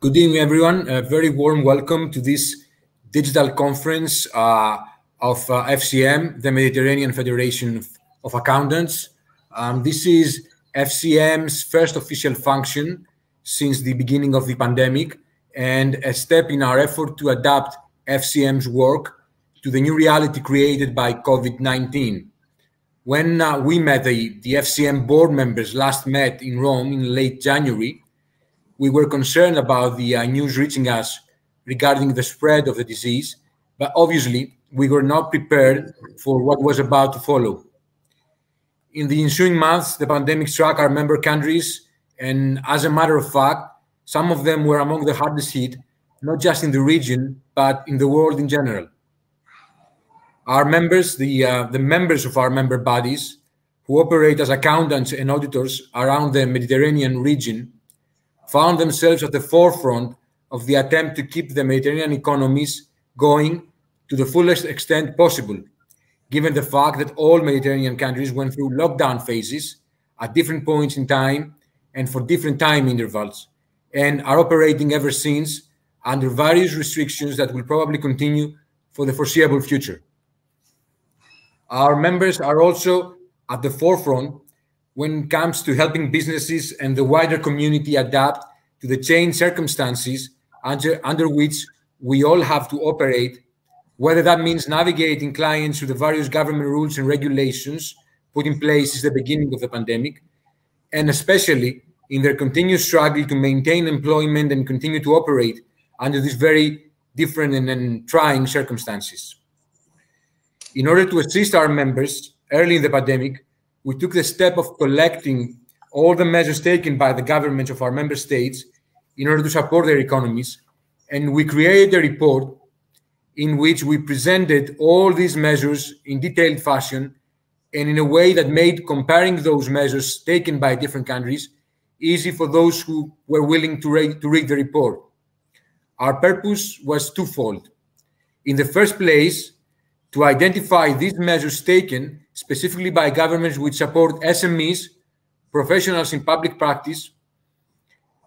Good evening, everyone. A very warm welcome to this digital conference of FCM, the Mediterranean Federation of Accountants. This is FCM's first official function since the beginning of the pandemic and a step in our effort to adapt FCM's work to the new reality created by COVID-19. When we met, the FCM board members last met in Rome in late January, we were concerned about the news reaching us regarding the spread of the disease, but obviously we were not prepared for what was about to follow. In the ensuing months, the pandemic struck our member countries, and as a matter of fact, some of them were among the hardest hit, not just in the region, but in the world in general. Our members, the members of our member bodies, who operate as accountants and auditors around the Mediterranean region, found themselves at the forefront of the attempt to keep the Mediterranean economies going to the fullest extent possible, given the fact that all Mediterranean countries went through lockdown phases at different points in time and for different time intervals, and are operating ever since under various restrictions that will probably continue for the foreseeable future. Our members are also at the forefront when it comes to helping businesses and the wider community adapt to the changed circumstances under which we all have to operate, whether that means navigating clients through the various government rules and regulations put in place since the beginning of the pandemic, and especially in their continued struggle to maintain employment and continue to operate under these very different and trying circumstances. In order to assist our members early in the pandemic, we took the step of collecting all the measures taken by the governments of our member states in order to support their economies, and we created a report in which we presented all these measures in detailed fashion and in a way that made comparing those measures taken by different countries easy for those who were willing to read the report. Our purpose was twofold. In the first place, to identify these measures taken specifically by governments which support SMEs, professionals in public practice,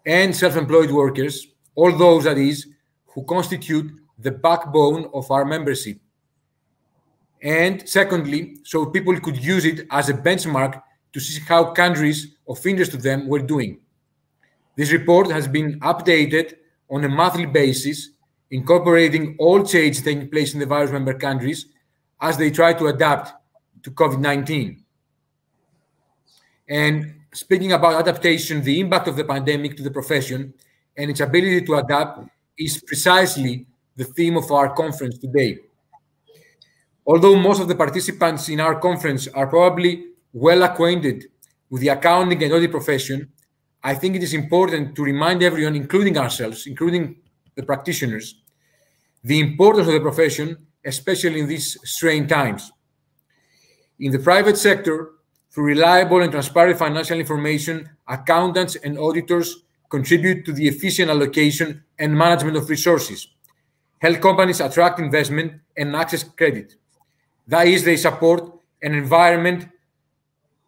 and self-employed workers, all those, that is, who constitute the backbone of our membership. And secondly, so people could use it as a benchmark to see how countries of interest to them were doing. This report has been updated on a monthly basis, incorporating all changes taking place in the various member countries as they try to adapt to COVID-19. And speaking about adaptation, the impact of the pandemic to the profession and its ability to adapt is precisely the theme of our conference today. Although most of the participants in our conference are probably well acquainted with the accounting and audit profession, I think it is important to remind everyone, including ourselves, including the practitioners, the importance of the profession, especially in these strained times. In the private sector, through reliable and transparent financial information, accountants and auditors contribute to the efficient allocation and management of resources, help companies attract investment and access credit. That is, they support an environment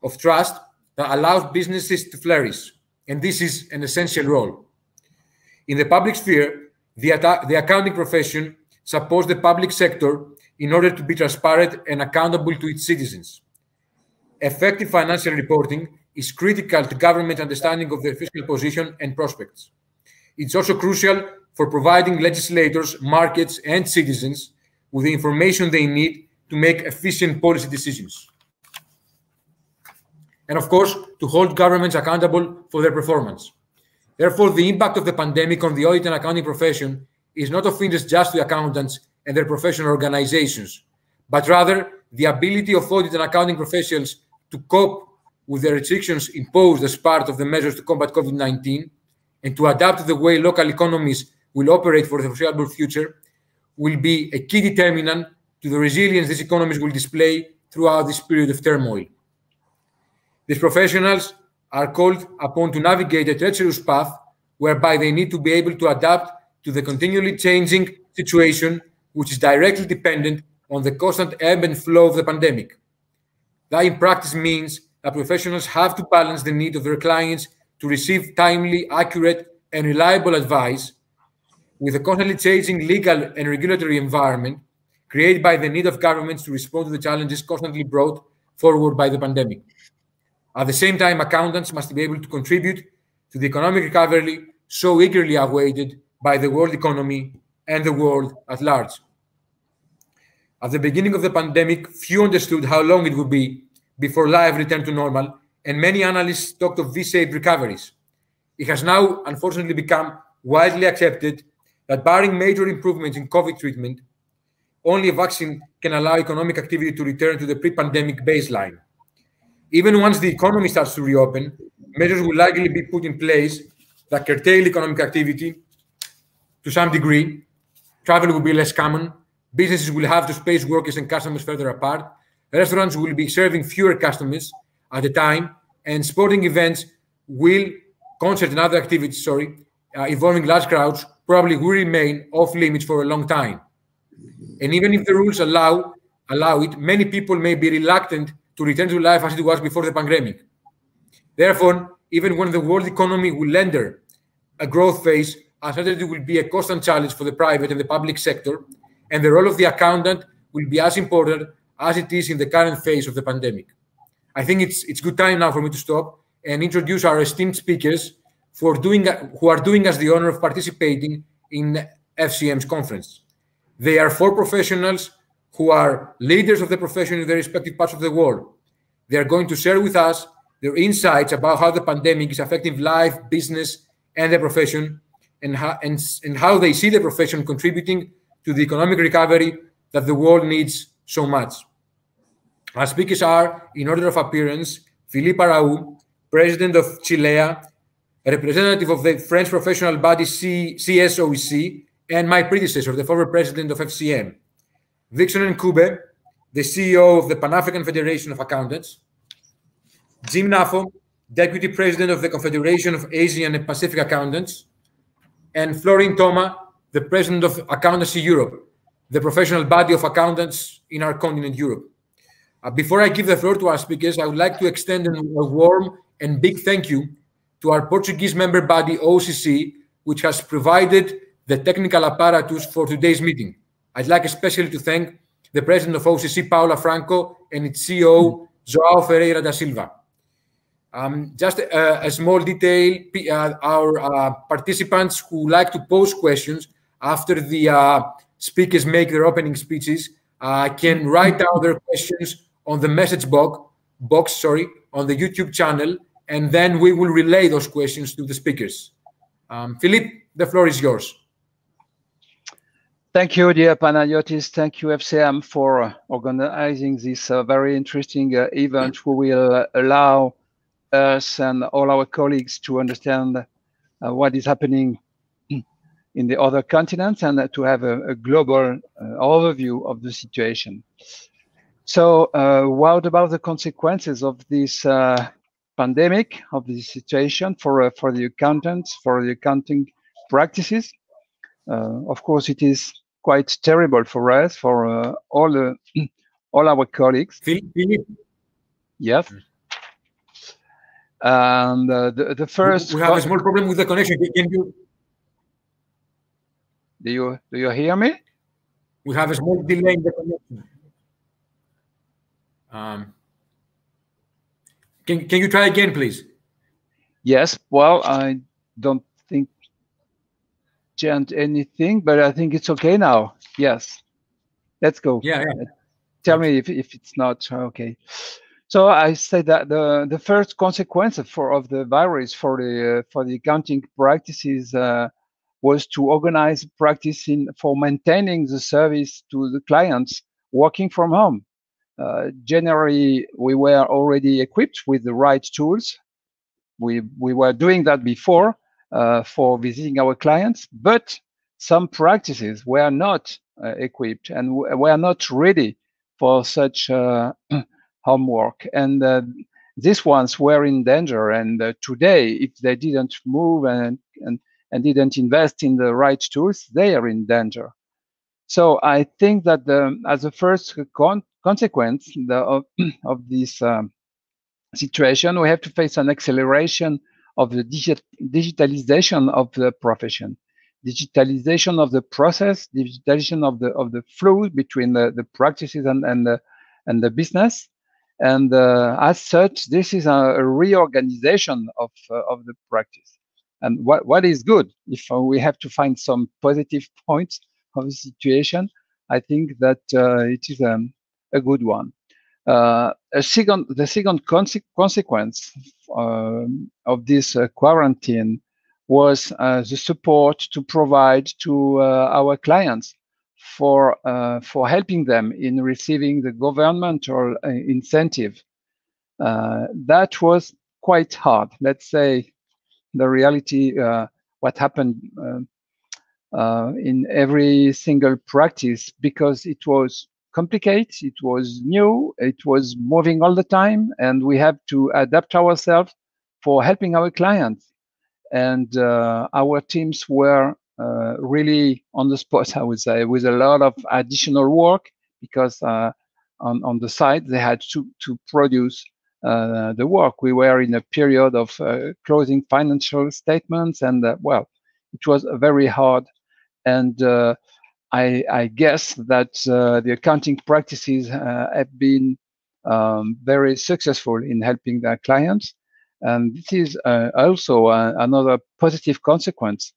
of trust that allows businesses to flourish, and this is an essential role. In the public sphere, the accounting profession supports the public sector in order to be transparent and accountable to its citizens. Effective financial reporting is critical to government understanding of their fiscal position and prospects. It's also crucial for providing legislators, markets, and citizens with the information they need to make efficient policy decisions. And of course, to hold governments accountable for their performance. Therefore, the impact of the pandemic on the audit and accounting profession is not of interest just to accountants and their professional organizations, but rather the ability of audit and accounting professionals to cope with the restrictions imposed as part of the measures to combat COVID-19 and to adapt to the way local economies will operate for the foreseeable future will be a key determinant to the resilience these economies will display throughout this period of turmoil. These professionals are called upon to navigate a treacherous path whereby they need to be able to adapt to the continually changing situation, which is directly dependent on the constant ebb and flow of the pandemic. That in practice means that professionals have to balance the need of their clients to receive timely, accurate, and reliable advice with a constantly changing legal and regulatory environment created by the need of governments to respond to the challenges constantly brought forward by the pandemic. At the same time, accountants must be able to contribute to the economic recovery so eagerly awaited by the world economy and the world at large. At the beginning of the pandemic, few understood how long it would be before life returned to normal, and many analysts talked of V-shaped recoveries. It has now, unfortunately, become widely accepted that barring major improvements in COVID treatment, only a vaccine can allow economic activity to return to the pre-pandemic baseline. Even once the economy starts to reopen, measures will likely be put in place that curtail economic activity to some degree. Travel will be less common. Businesses will have to space workers and customers further apart. Restaurants will be serving fewer customers at a time, and sporting events concerts and other activities, involving large crowds probably will remain off limits for a long time. And even if the rules allow it, many people may be reluctant to return to life as it was before the pandemic. Therefore, even when the world economy will enter a growth phase, uncertainty will be a constant challenge for the private and the public sector, and the role of the accountant will be as important as it is in the current phase of the pandemic. I think it's good time now for me to stop and introduce our esteemed speakers who are doing us the honor of participating in FCM's conference. They are 4 professionals who are leaders of the profession in their respective parts of the world. They are going to share with us their insights about how the pandemic is affecting life, business, and the profession, and how they see the profession contributing to the economic recovery that the world needs so much. Our speakers are, in order of appearance, Philippe Araou, President of Chilea, a representative of the French professional body CSOEC, and my predecessor, the former president of FCM. Vixen Nkube, the CEO of the Pan-African Federation of Accountants. Jim Nafo, Deputy President of the Confederation of Asian and Pacific Accountants. And Florin Toma, the President of Accountancy Europe, the professional body of accountants in our continent, Europe. Before I give the floor to our speakers, I would like to extend a warm and big thank you to our Portuguese member body, OCC, which has provided the technical apparatus for today's meeting. I'd like especially to thank the President of OCC, Paula Franco, and its CEO, João Ferreira da Silva. Just a small detail, our participants who like to pose questions after the speakers make their opening speeches can write down their questions on the message box on the YouTube channel, and then we will relay those questions to the speakers. Philippe, the floor is yours. Thank you, dear Panagiotis. Thank you, FCM, for organizing this very interesting event, who will allow us and all our colleagues to understand what is happening in the other continents and to have a global overview of the situation. So what about the consequences of this pandemic, of this situation for the accountants, for the accounting practices? Of course, it is quite terrible for us, for all our colleagues. Philippe? Yes. And the first... We have a small problem with the connection. Can you... Do you hear me? We have a small delay in the connection. Can you try again, please? Yes. Well, I don't think changed anything, but I think it's okay now. Yes. Let's go. Yeah. Tell me if it's not okay. So I said that the first consequence of the virus for the accounting practices was to organize practice for maintaining the service to the clients working from home. Generally, we were already equipped with the right tools. We were doing that before for visiting our clients, but some practices were not equipped and were not ready for such homework. And these ones were in danger. And today, if they didn't move and didn't invest in the right tools, they are in danger. So I think that as a first consequence of this situation, we have to face an acceleration of the digitalization of the profession. digitalization of the process, digitalization of the flow between the practices and the business. And as such, this is a reorganization of the practice. And what is good, if we have to find some positive points of the situation, I think that it is a good one. The second consequence of this quarantine was the support to provide to our clients for helping them in receiving the governmental incentive. That was quite hard. Let's say the reality, what happened in every single practice, because it was complicated, it was new, it was moving all the time, and we have to adapt ourselves for helping our clients. And our teams were really on the spot, I would say, with a lot of additional work, because on the side they had to produce the work. We were in a period of closing financial statements, and well, it was very hard. And I guess that the accounting practices have been very successful in helping their clients. And this is also another positive consequence,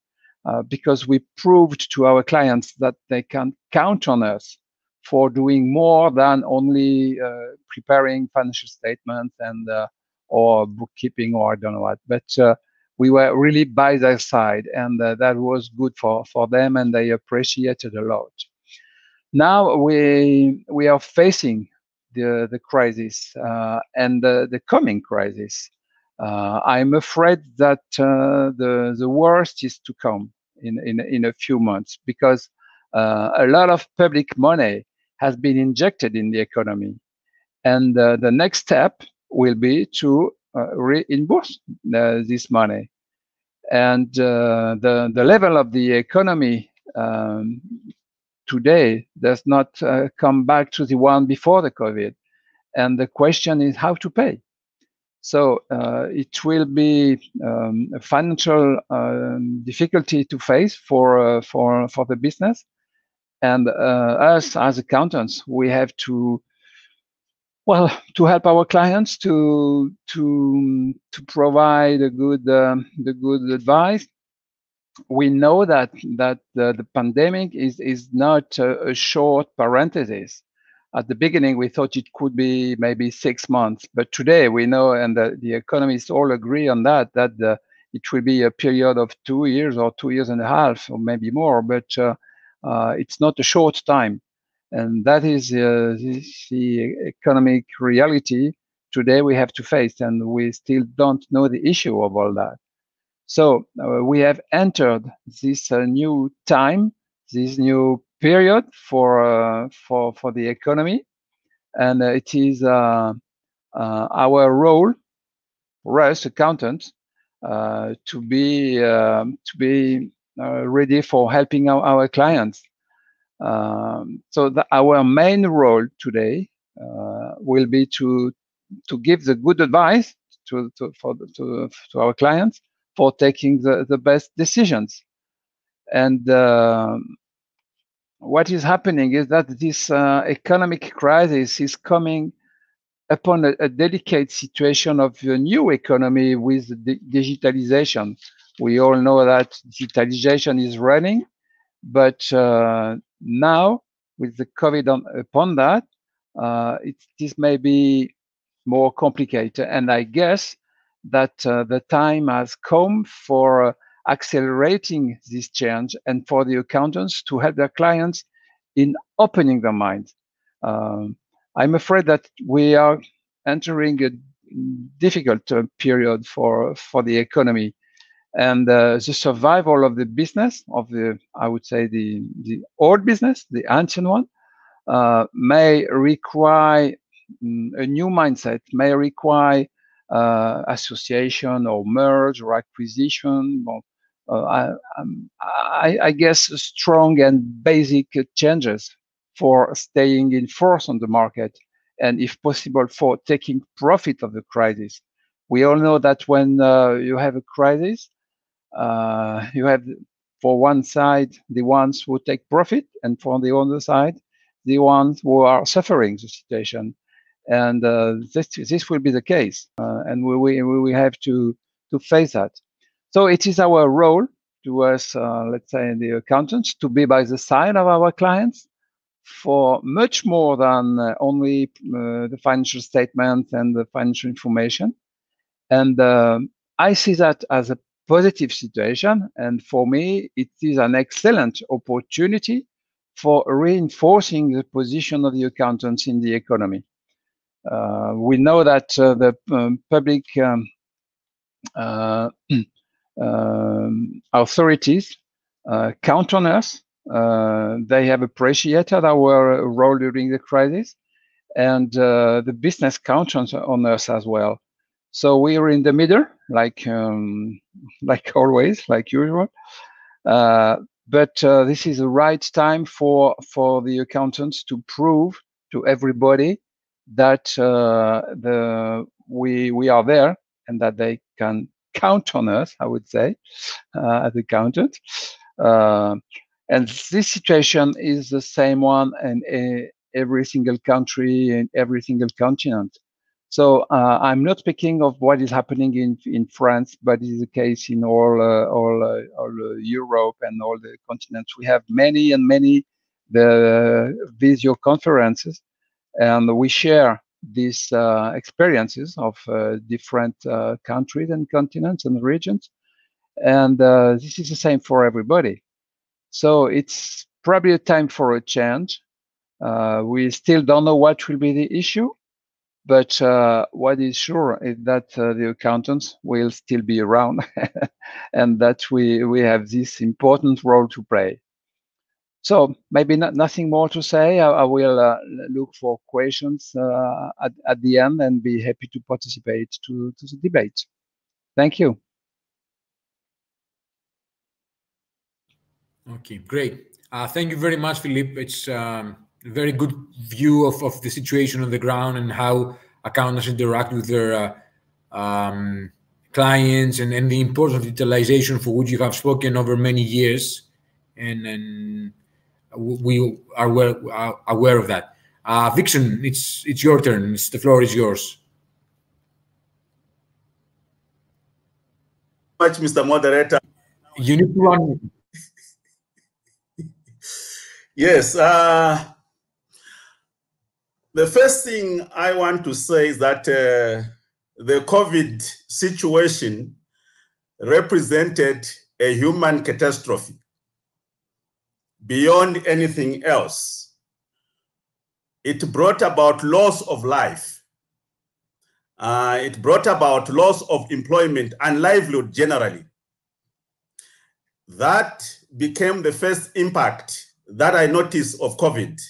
because we proved to our clients that they can count on us for doing more than only preparing financial statements and or bookkeeping, or I don't know what. But we were really by their side, and that was good for them, and they appreciated a lot. Now we are facing the crisis and the coming crisis. I'm afraid that the worst is to come in a few months, because a lot of public money has been injected in the economy, and the next step will be to reimburse this money. And the level of the economy today does not come back to the one before the COVID. And the question is how to pay. So it will be a financial difficulty to face for the business. And us as accountants, we have to help our clients to provide the good advice. We know that the pandemic is not a short parenthesis. At the beginning, we thought it could be maybe 6 months, but today we know, and the economists all agree on that it will be a period of 2 years or 2 years and a half, or maybe more. But it's not a short time. And that is the economic reality today we have to face, and we still don't know the issue of all that. So we have entered this new time, this new period for the economy, and it is our role, for us accountants, to be ready for helping our clients. So our main role today will be to give the good advice to our clients for taking the best decisions. And what is happening is that this economic crisis is coming upon a delicate situation of a new economy with digitalization. We all know that digitalization is running, but now with the COVID upon that, this may be more complicated. And I guess that the time has come for accelerating this change, and for the accountants to help their clients in opening their minds. I'm afraid that we are entering a difficult period for the economy, and the survival of the business, I would say the old business, the ancient one, may require a new mindset, may require association or merge or acquisition, or I guess strong and basic changes for staying in force on the market, and if possible for taking profit of the crisis. We all know that when you have a crisis, you have For one side, the ones who take profit, and for the other side, the ones who are suffering the situation. And this will be the case, and we have to face that. So it is our role to us, let's say, the accountants, to be by the side of our clients for much more than only the financial statement and the financial information. And I see that as a positive situation. And for me, it is an excellent opportunity for reinforcing the position of the accountants in the economy. We know that the public authorities count on us. They have appreciated our role during the crisis, and the business counts on us as well. So we are in the middle, like always, like usual. But this is the right time for the accountants to prove to everybody that we are there and that they can count on us, I would say, as accountants. And this situation is the same one in every single country and every single continent. So I'm not speaking of what is happening in France, but it is the case in all Europe and all the continents. We have many and many video conferences, and we share these experiences of different countries and continents and regions. And this is the same for everybody. So it's probably a time for a change. We still don't know what will be the issue, but what is sure is that the accountants will still be around and that we have this important role to play. So maybe nothing more to say. I will look for questions at the end and be happy to participate to the debate. Thank you. Okay, great. Thank you very much, Philippe. It's a very good view of the situation on the ground and how accountants interact with their clients and the importance of digitalization, for which you have spoken over many years. And we are aware of that. Vixen, it's your turn. The floor is yours. Much, Mr. Moderator. You need to run. Yes. The first thing I want to say is that the COVID situation represented a human catastrophe beyond anything else. It brought about loss of life. It brought about loss of employment and livelihood generally. That became the first impact that I noticed of COVID.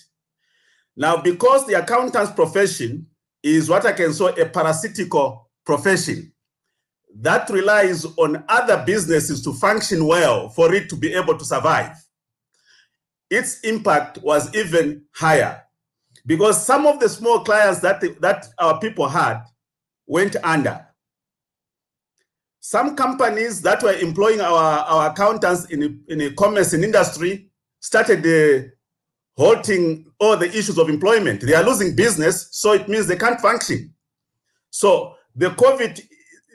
Now, because the accountant's profession is what I can say a parasitical profession that relies on other businesses to function well for it to be able to survive, its impact was even higher because some of the small clients that our people had went under. Some companies that were employing our accountants in the commerce and industry started halting all the issues of employment. They are losing business, so it means they can't function. So the COVID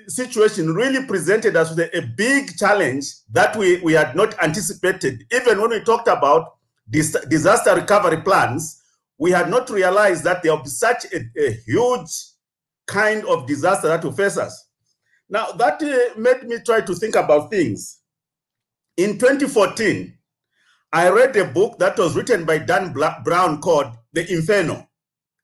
situation really presented us with a big challenge that we had not anticipated. Even when we talked about disaster recovery plans, we had not realized that there would be such a huge kind of disaster that will face us. Now, that made me try to think about things. In 2014, I read a book that was written by Dan Brown called The Inferno.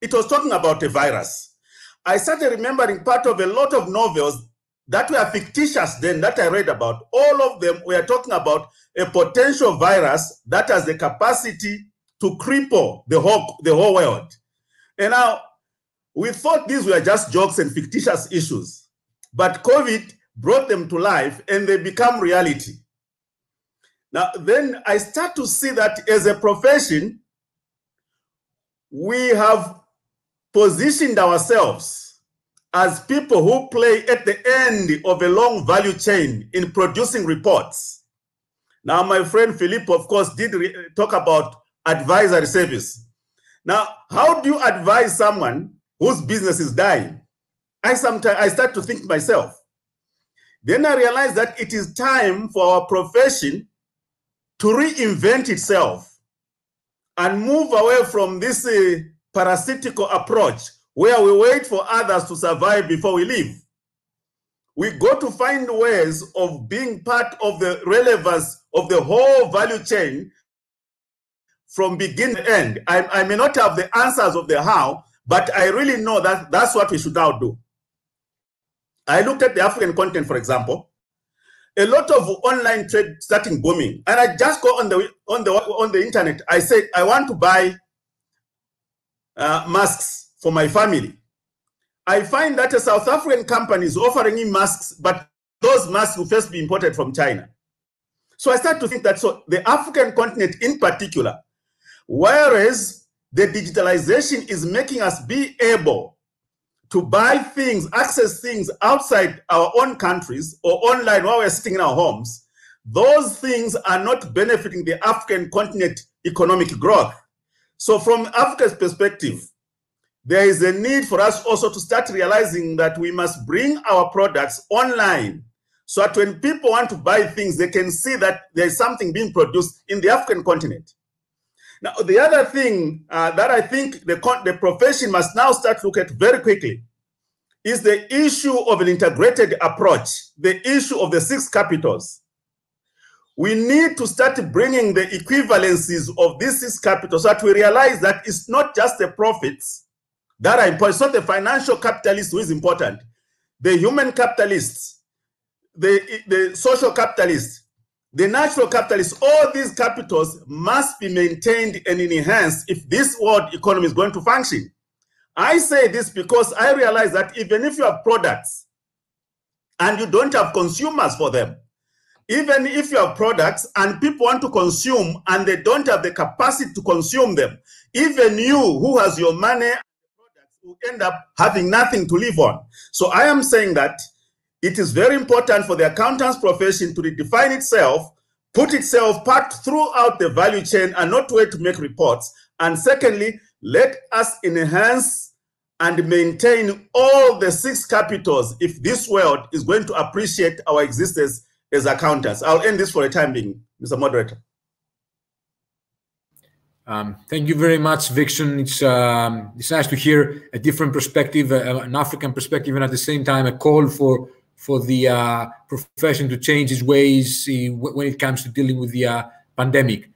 It was talking about a virus. I started remembering part of a lot of novels that were fictitious then that I read about. All of them were talking about a potential virus that has the capacity to cripple the whole world. And now, we thought these were just jokes and fictitious issues, but COVID brought them to life and they become reality. Now, then I start to see that as a profession, we have positioned ourselves as people who play at the end of a long value chain in producing reports. Now, my friend Philippe, of course, did talk about advisory service. Now, how do you advise someone whose business is dying? I start to think myself. Then I realized that it is time for our profession to reinvent itself and move away from this parasitical approach where we wait for others to survive before we live. We got to find ways of being part of the relevance of the whole value chain from beginning to end. I may not have the answers of the how, but I really know that that's what we should now do. I looked at the African continent, for example. A lot of online trade starting booming, and I just go on the internet. I said I want to buy masks for my family. I find that a South African company is offering me masks, but those masks will first be imported from China. So I start to think that the African continent in particular, whereas the digitalization is making us be able to buy things, access things outside our own countries or online while we're sitting in our homes, those things are not benefiting the African continent economic growth. So from Africa's perspective, there is a need for us also to start realizing that we must bring our products online so that when people want to buy things, they can see that there's something being produced in the African continent. Now, the other thing that I think the profession must now start to look at very quickly is the issue of an integrated approach, the issue of the 6 capitals. We need to start bringing the equivalencies of these 6 capitals so that we realize that it's not just the profits that are important. It's not the financial capitalist who is important. The human capitalists, the social capitalists, the natural capitalists, all these capitals must be maintained and enhanced if this world economy is going to function. I say this because I realize that even if you have products and you don't have consumers for them, even if you have products and people want to consume and they don't have the capacity to consume them, even you who has your money and products will end up having nothing to live on. So I am saying that it is very important for the accountants profession to redefine itself, put itself part throughout the value chain and not wait to make reports. And secondly, let us enhance and maintain all the 6 capitals if this world is going to appreciate our existence as accountants. I'll end this for the time being, Mr. Moderator. Thank you very much, Vixen. It's nice to hear a different perspective, an African perspective, and at the same time a call for the profession to change its ways when it comes to dealing with the pandemic.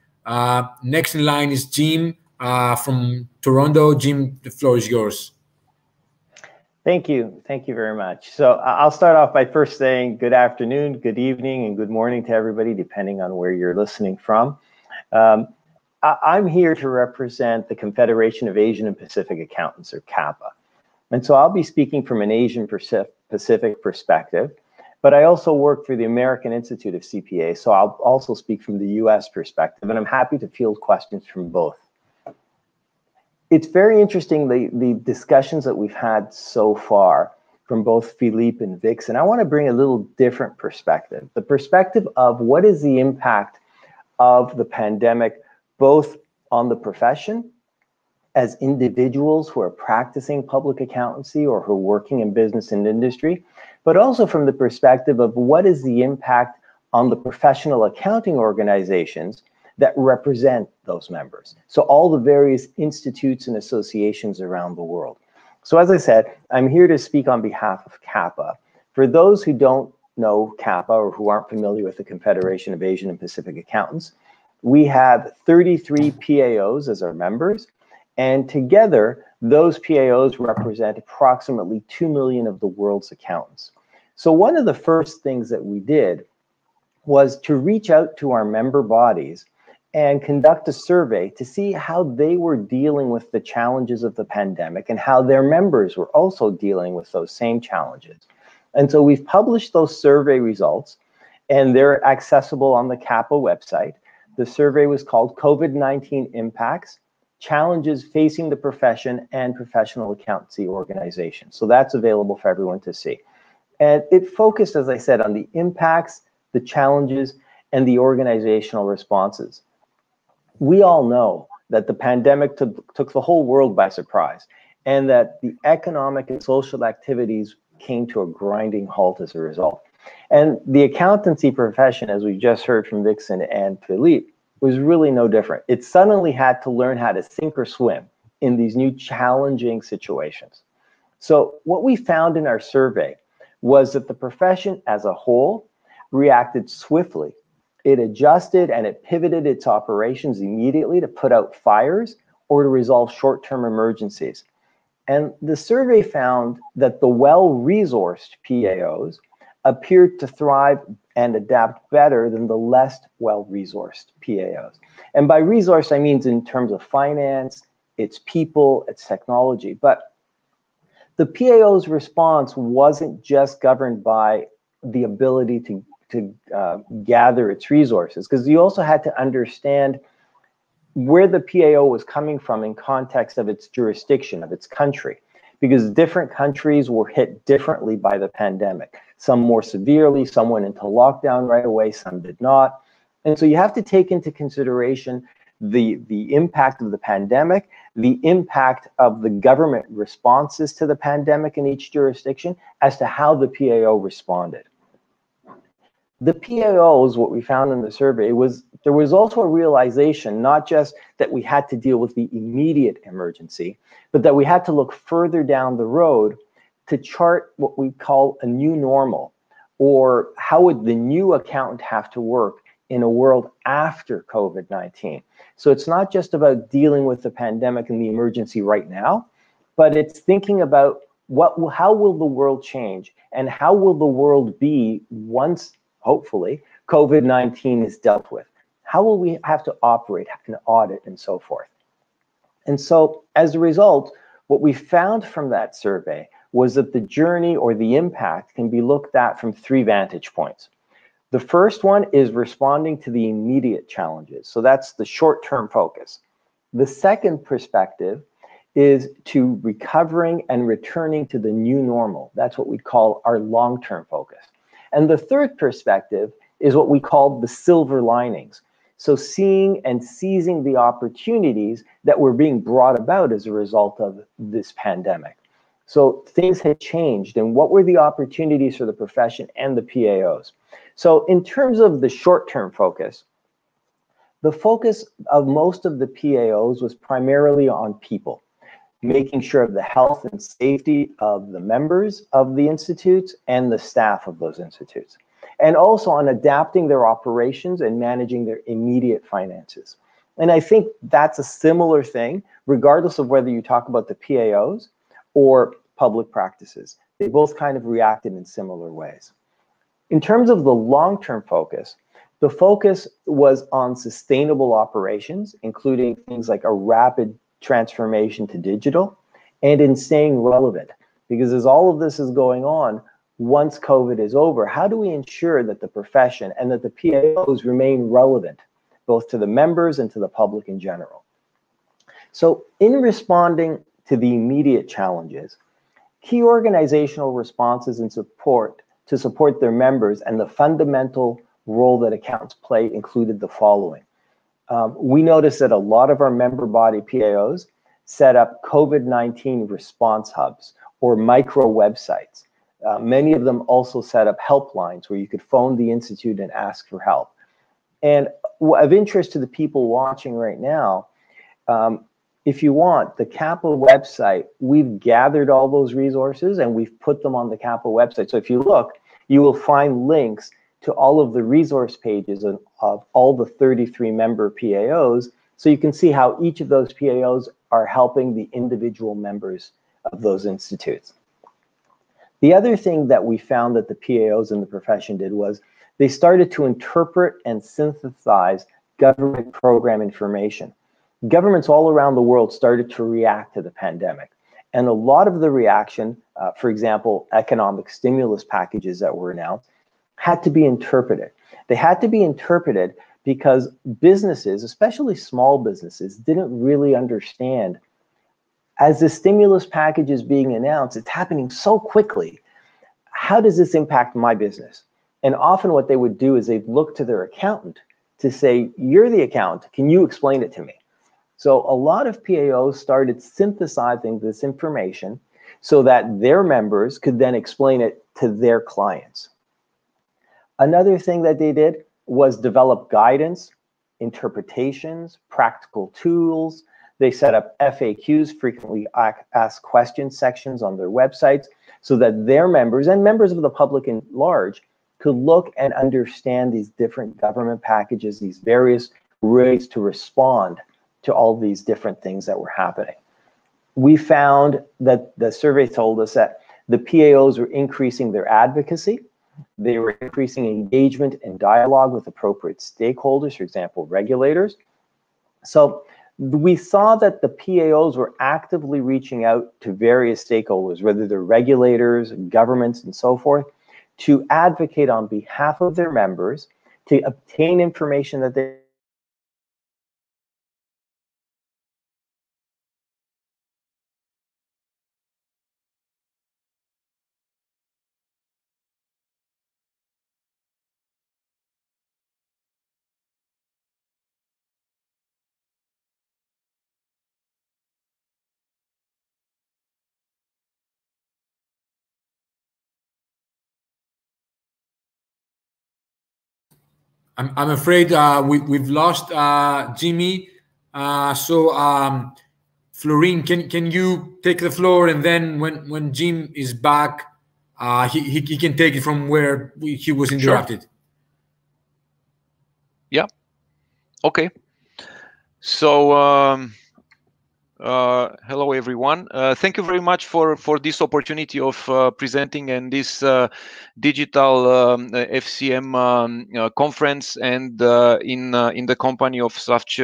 Next in line is Jim from Toronto. Jim, the floor is yours. Thank you. Thank you very much. So I'll start off by first saying good afternoon, good evening, and good morning to everybody, depending on where you're listening from. I'm here to represent the Confederation of Asian and Pacific Accountants, or CAPA. And so I'll be speaking from an Asian Pacific perspective, but I also work for the American Institute of CPA, so I'll also speak from the US perspective, and I'm happy to field questions from both. It's very interesting, the discussions that we've had so far from both Philippe and Vix, and I want to bring a little different perspective, the perspective of what is the impact of the pandemic, both on the profession as individuals who are practicing public accountancy or who are working in business and industry, but also from the perspective of what is the impact on the professional accounting organizations that represent those members. So all the various institutes and associations around the world. So as I said, I'm here to speak on behalf of CAPA. For those who don't know CAPA or who aren't familiar with the Confederation of Asian and Pacific Accountants, we have 33 PAOs as our members, and together those PAOs represent approximately 2 million of the world's accountants. So one of the first things that we did was to reach out to our member bodies and conduct a survey to see how they were dealing with the challenges of the pandemic and how their members were also dealing with those same challenges. And so we've published those survey results, and they're accessible on the CAPA website. The survey was called COVID-19 Impacts, Challenges Facing the Profession and Professional Accountancy Organizations. So that's available for everyone to see. And it focused, as I said, on the impacts, the challenges, and the organizational responses. We all know that the pandemic took the whole world by surprise, and that the economic and social activities came to a grinding halt as a result. And the accountancy profession, as we just heard from Vixen and Philippe, was really no different. It suddenly had to learn how to sink or swim in these new challenging situations. So what we found in our survey was that the profession as a whole reacted swiftly. It adjusted and it pivoted its operations immediately to put out fires or to resolve short-term emergencies. And the survey found that the well-resourced PAOs appeared to thrive and adapt better than the less well-resourced PAOs. And by resource, I mean in terms of finance, its people, its technology. But the PAO's response wasn't just governed by the ability to gather its resources, because you also had to understand where the PAO was coming from in context of its jurisdiction, of its country, because different countries were hit differently by the pandemic. Some more severely, some went into lockdown right away, some did not. And so you have to take into consideration the impact of the pandemic, the impact of the government responses to the pandemic in each jurisdiction as to how the PAO responded. The PAOs, what we found in the survey was there was also a realization, not just that we had to deal with the immediate emergency, but that we had to look further down the road to chart what we call a new normal, or how would the new accountant have to work in a world after COVID-19. So it's not just about dealing with the pandemic and the emergency right now, but it's thinking about how will the world change, and how will the world be once, hopefully, COVID-19 is dealt with? How will we have to operate and audit and so forth? And so as a result, what we found from that survey was that the journey or the impact can be looked at from 3 vantage points. The first one is responding to the immediate challenges. So that's the short-term focus. The second perspective is to recovering and returning to the new normal. That's what we call our long-term focus. And the third perspective is what we call the silver linings. So seeing and seizing the opportunities that were being brought about as a result of this pandemic. So things had changed, and what were the opportunities for the profession and the PAOs? So in terms of the short-term focus, the focus of most of the PAOs was primarily on people, making sure of the health and safety of the members of the institutes and the staff of those institutes, and also on adapting their operations and managing their immediate finances. And I think that's a similar thing, regardless of whether you talk about the PAOs or public practices. They both kind of reacted in similar ways. In terms of the long-term focus, the focus was on sustainable operations, including things like a rapid transformation to digital, and in staying relevant. Because as all of this is going on, once COVID is over, how do we ensure that the profession and that the PAOs remain relevant, both to the members and to the public in general? So in responding to the immediate challenges, key organizational responses and support to support their members and the fundamental role that accountants play included the following. We noticed that a lot of our member body PAOs set up COVID-19 response hubs or micro websites. Many of them also set up helplines where you could phone the institute and ask for help. And of interest to the people watching right now, if you want, the CAPA website, we've gathered all those resources and we've put them on the CAPA website. So if you look, you will find links to all of the resource pages of all the 33 member PAOs, so you can see how each of those PAOs are helping the individual members of those institutes. The other thing that we found that the PAOs in the profession did was they started to interpret and synthesize government program information. Governments all around the world started to react to the pandemic. And a lot of the reaction, for example, economic stimulus packages that were announced, had to be interpreted. They had to be interpreted because businesses, especially small businesses, didn't really understand. As the stimulus package is being announced, it's happening so quickly. How does this impact my business? And often what they would do is they'd look to their accountant to say, you're the accountant, can you explain it to me? So a lot of PAOs started synthesizing this information so that their members could then explain it to their clients. Another thing that they did was develop guidance, interpretations, practical tools. They set up FAQs, frequently asked questions sections on their websites, so that their members and members of the public in large could look and understand these different government packages, these various ways to respond to all these different things that were happening. We found that the survey told us that the PAOs were increasing their advocacy. They were increasing engagement and dialogue with appropriate stakeholders, for example, regulators. So we saw that the PAOs were actively reaching out to various stakeholders, whether they're regulators, governments, and so forth, to advocate on behalf of their members, to obtain information that they I'm afraid we've lost Jimmy. Florine, can you take the floor, and then when Jim is back, he can take it from where he was interrupted. Sure. Yeah. Okay. So hello everyone. Thank you very much for this opportunity of presenting in this digital FCM conference, and in the company of such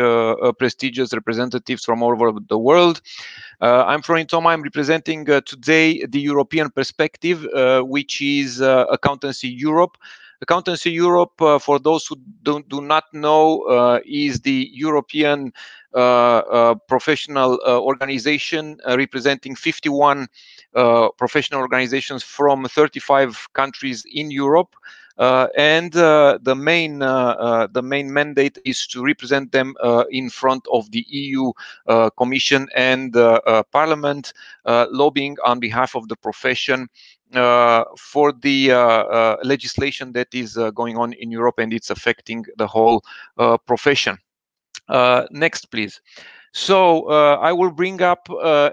prestigious representatives from all over the world. I'm Florin Toma. I'm representing today the European perspective, which is Accountancy Europe. Accountancy Europe, for those who do not know, is the European professional organization representing 51 professional organizations from 35 countries in Europe. And the main mandate is to represent them in front of the EU Commission and Parliament, lobbying on behalf of the profession for the legislation that is going on in Europe, and it's affecting the whole profession. Next, please. So I will bring up a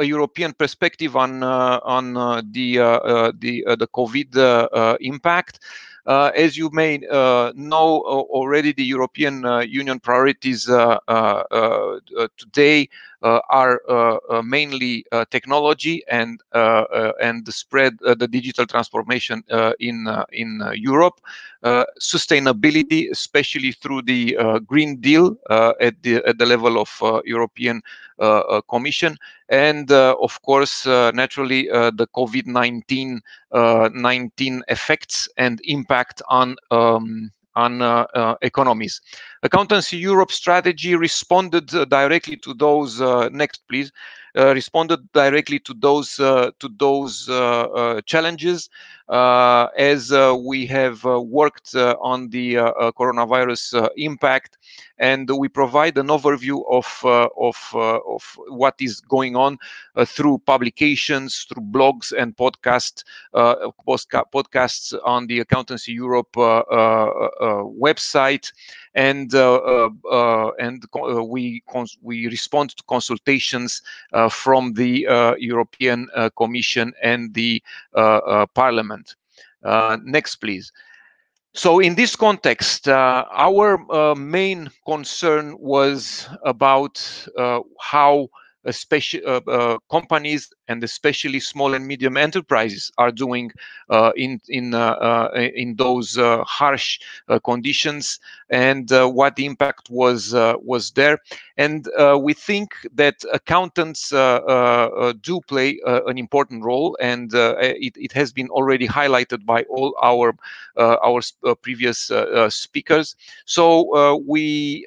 European perspective on the COVID impact. As you may know already, the European Union priorities today are mainly technology and the spread, the digital transformation in Europe, sustainability, especially through the Green Deal at the level of European Commission, and of course, naturally, the COVID-19 effects and impact on economies. Accountancy Europe strategy responded directly to those. Next, please. Responded directly to those challenges, as we have worked on the coronavirus impact, and we provide an overview of what is going on through publications, through blogs and podcasts on the Accountancy Europe website, and we respond to consultations from the European Commission and the Parliament. Next, please. So in this context, our main concern was about how especially companies and especially small and medium enterprises are doing in those harsh conditions, and what the impact was there. And we think that accountants do play an important role, and it has been already highlighted by all our previous speakers. So we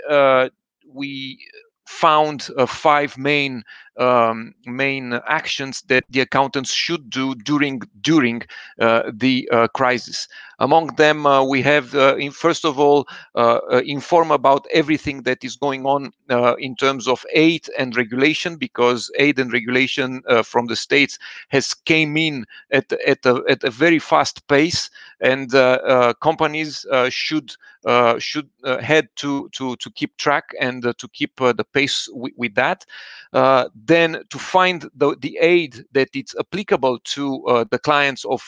found 5 main actions that the accountants should do during the crisis. Among them, we have, first of all, inform about everything that is going on in terms of aid and regulation, because aid and regulation from the states has came in at a very fast pace, and companies should head to keep track and to keep the pace with that. Then to find the aid that it's applicable to the clients of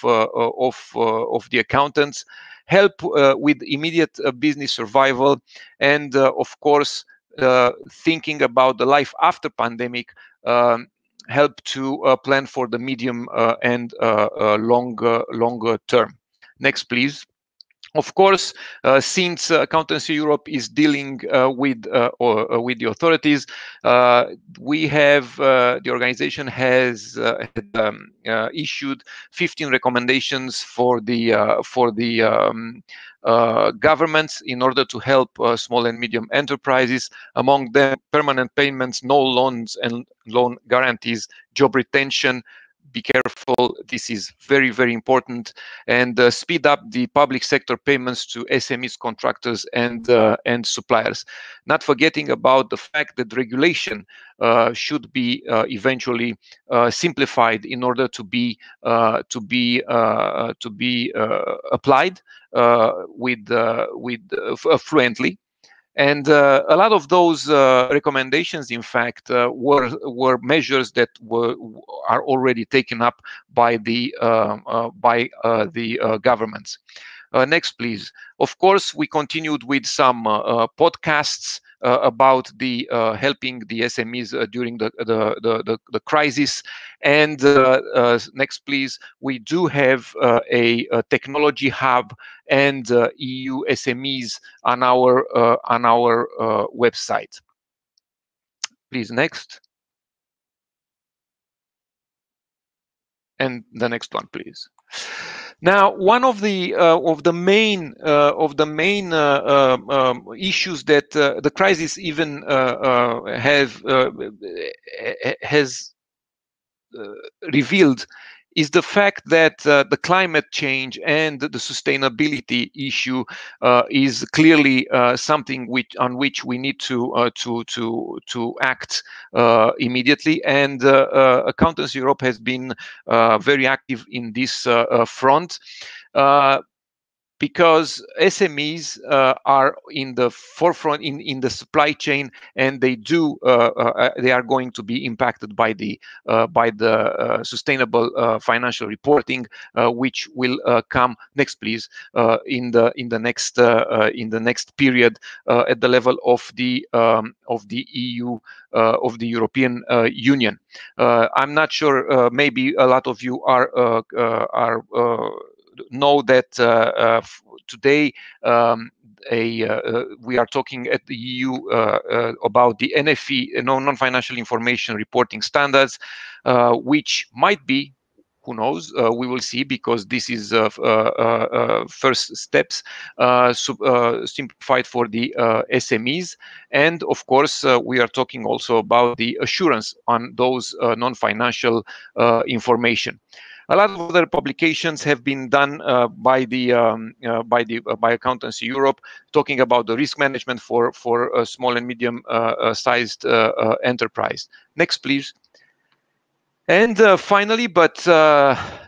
the accountants, help with immediate business survival, and of course thinking about the life after pandemic, help to plan for the medium and longer term. Next, please. Of course, since Accountancy Europe is dealing with the authorities, we have the organization has issued 15 recommendations for the governments in order to help small and medium enterprises. Among them, permanent payments, no loans and loan guarantees, job retention. Be careful, this is very, very important, and speed up the public sector payments to SMEs, contractors, and suppliers. Not forgetting about the fact that regulation should be eventually simplified in order to be applied fluently. And a lot of those recommendations, in fact, were measures that are already taken up by the governments. Next, please. Of course, we continued with some podcasts about the helping the SMEs during the crisis. And next, please. We do have a technology hub and EU SMEs on our website. Please, next. And the next one, please. Now, one of the main issues that the crisis even has revealed is the fact that the climate change and the sustainability issue is clearly something on which we need to act immediately. And Accountancy Europe has been very active in this front. Because SMEs are in the forefront in the supply chain, and they are going to be impacted by the sustainable financial reporting, which will come next, please, in the next period at the level of the EU, of the European Union. I'm not sure. Maybe a lot of you know that today we are talking at the EU about the NFE, non-financial information reporting standards, which might be, who knows, we will see, because this is first steps simplified for the SMEs. And of course, we are talking also about the assurance on those non-financial information. A lot of other publications have been done by Accountancy Europe, talking about the risk management for a small and medium sized enterprise. Next, please. And finally, but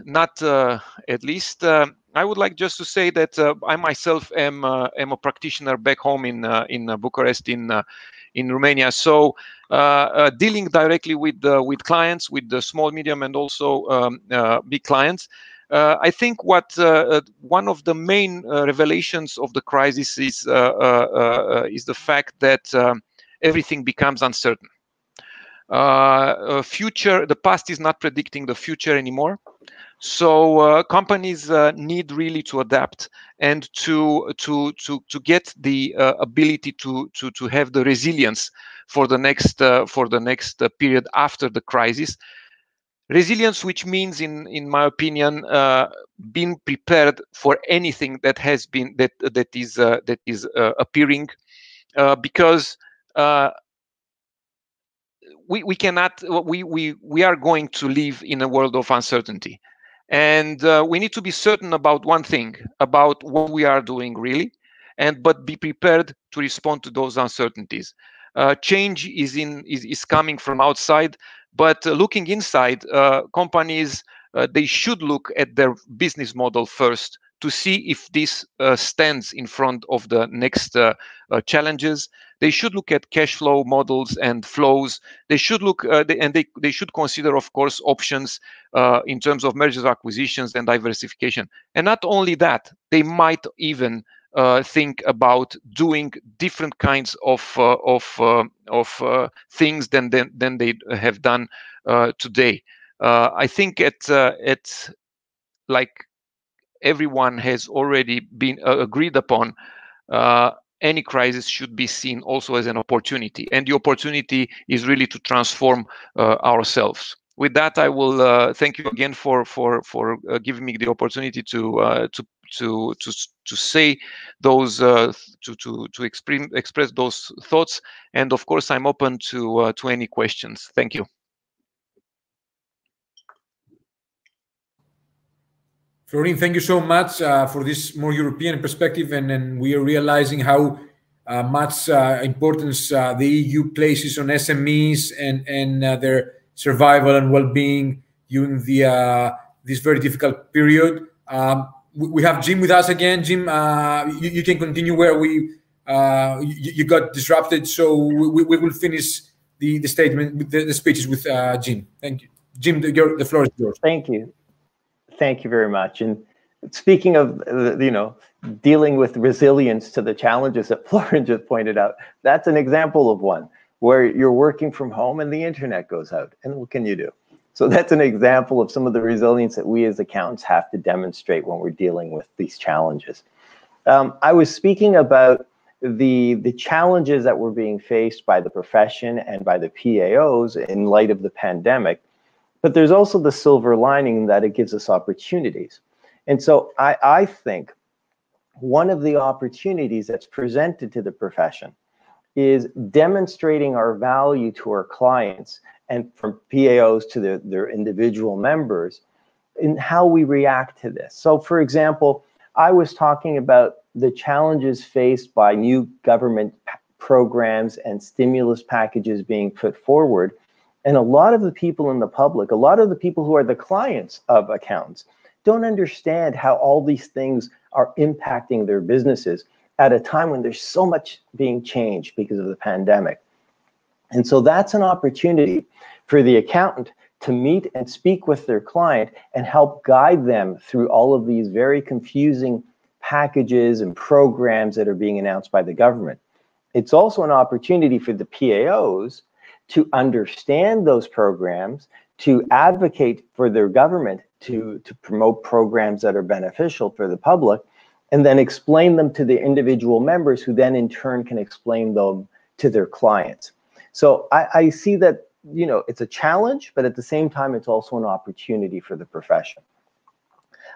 not at least, I would like just to say that I myself am a practitioner back home in Bucharest, in Romania. So dealing directly with clients, with the small, medium, and also big clients, I think what one of the main revelations of the crisis is the fact that everything becomes uncertain. The past is not predicting the future anymore. So companies need really to adapt and to get the ability to have the resilience for the next period after the crisis. Resilience, which means, in my opinion, being prepared for anything that has been that is appearing, because we cannot. We are going to live in a world of uncertainty, and we need to be certain about one thing, about what we are doing really, but be prepared to respond to those uncertainties. Change is coming from outside, but looking inside, companies they should look at their business model first to see if this stands in front of the next challenges. They should look at cash flow models and flows. They should look they should consider, of course, options in terms of mergers, acquisitions, and diversification. And not only that, they might even think about doing different kinds of things than they have done today. I think at like everyone has already been agreed upon, any crisis should be seen also as an opportunity, and the opportunity is really to transform ourselves. With that, I will thank you again for giving me the opportunity to say those to express those thoughts, and of course I'm open to any questions. Thank you. Florin, thank you so much for this more European perspective, and we are realizing how much importance the EU places on SMEs and their survival and well-being during this very difficult period. We have Jim with us again. Jim, you can continue where you got disrupted, so we will finish the statement, the speeches with Jim. Thank you, Jim. The floor is yours. Thank you. Thank you very much. And speaking of, dealing with resilience to the challenges that Florin just pointed out, that's an example of one where you're working from home and the internet goes out. And what can you do? So that's an example of some of the resilience that we as accountants have to demonstrate when we're dealing with these challenges. I was speaking about the challenges that were being faced by the profession and by the PAOs in light of the pandemic. But there's also the silver lining that it gives us opportunities. And so I think one of the opportunities that's presented to the profession is demonstrating our value to our clients and from PAOs to their individual members in how we react to this. So for example, I was talking about the challenges faced by new government programs and stimulus packages being put forward. And a lot of the people in the public, a lot of the people who are the clients of accountants, don't understand how all these things are impacting their businesses at a time when there's so much being changed because of the pandemic. And so that's an opportunity for the accountant to meet and speak with their client and help guide them through all of these very confusing packages and programs that are being announced by the government. It's also an opportunity for the PAOs to understand those programs, to advocate for their government, to promote programs that are beneficial for the public, and then explain them to the individual members who then in turn can explain them to their clients. So I see that, it's a challenge, but at the same time, it's also an opportunity for the profession.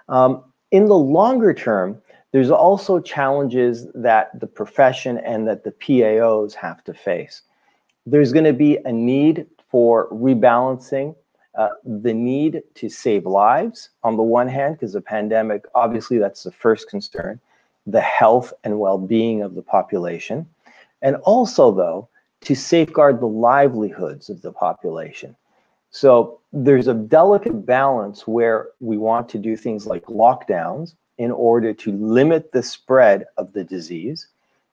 In the longer term, there's also challenges that the profession and that the PAOs have to face. There's going to be a need for rebalancing, the need to save lives on the one hand, because the pandemic, obviously that's the first concern, the health and well-being of the population, and also though, to safeguard the livelihoods of the population. So there's a delicate balance where we want to do things like lockdowns in order to limit the spread of the disease.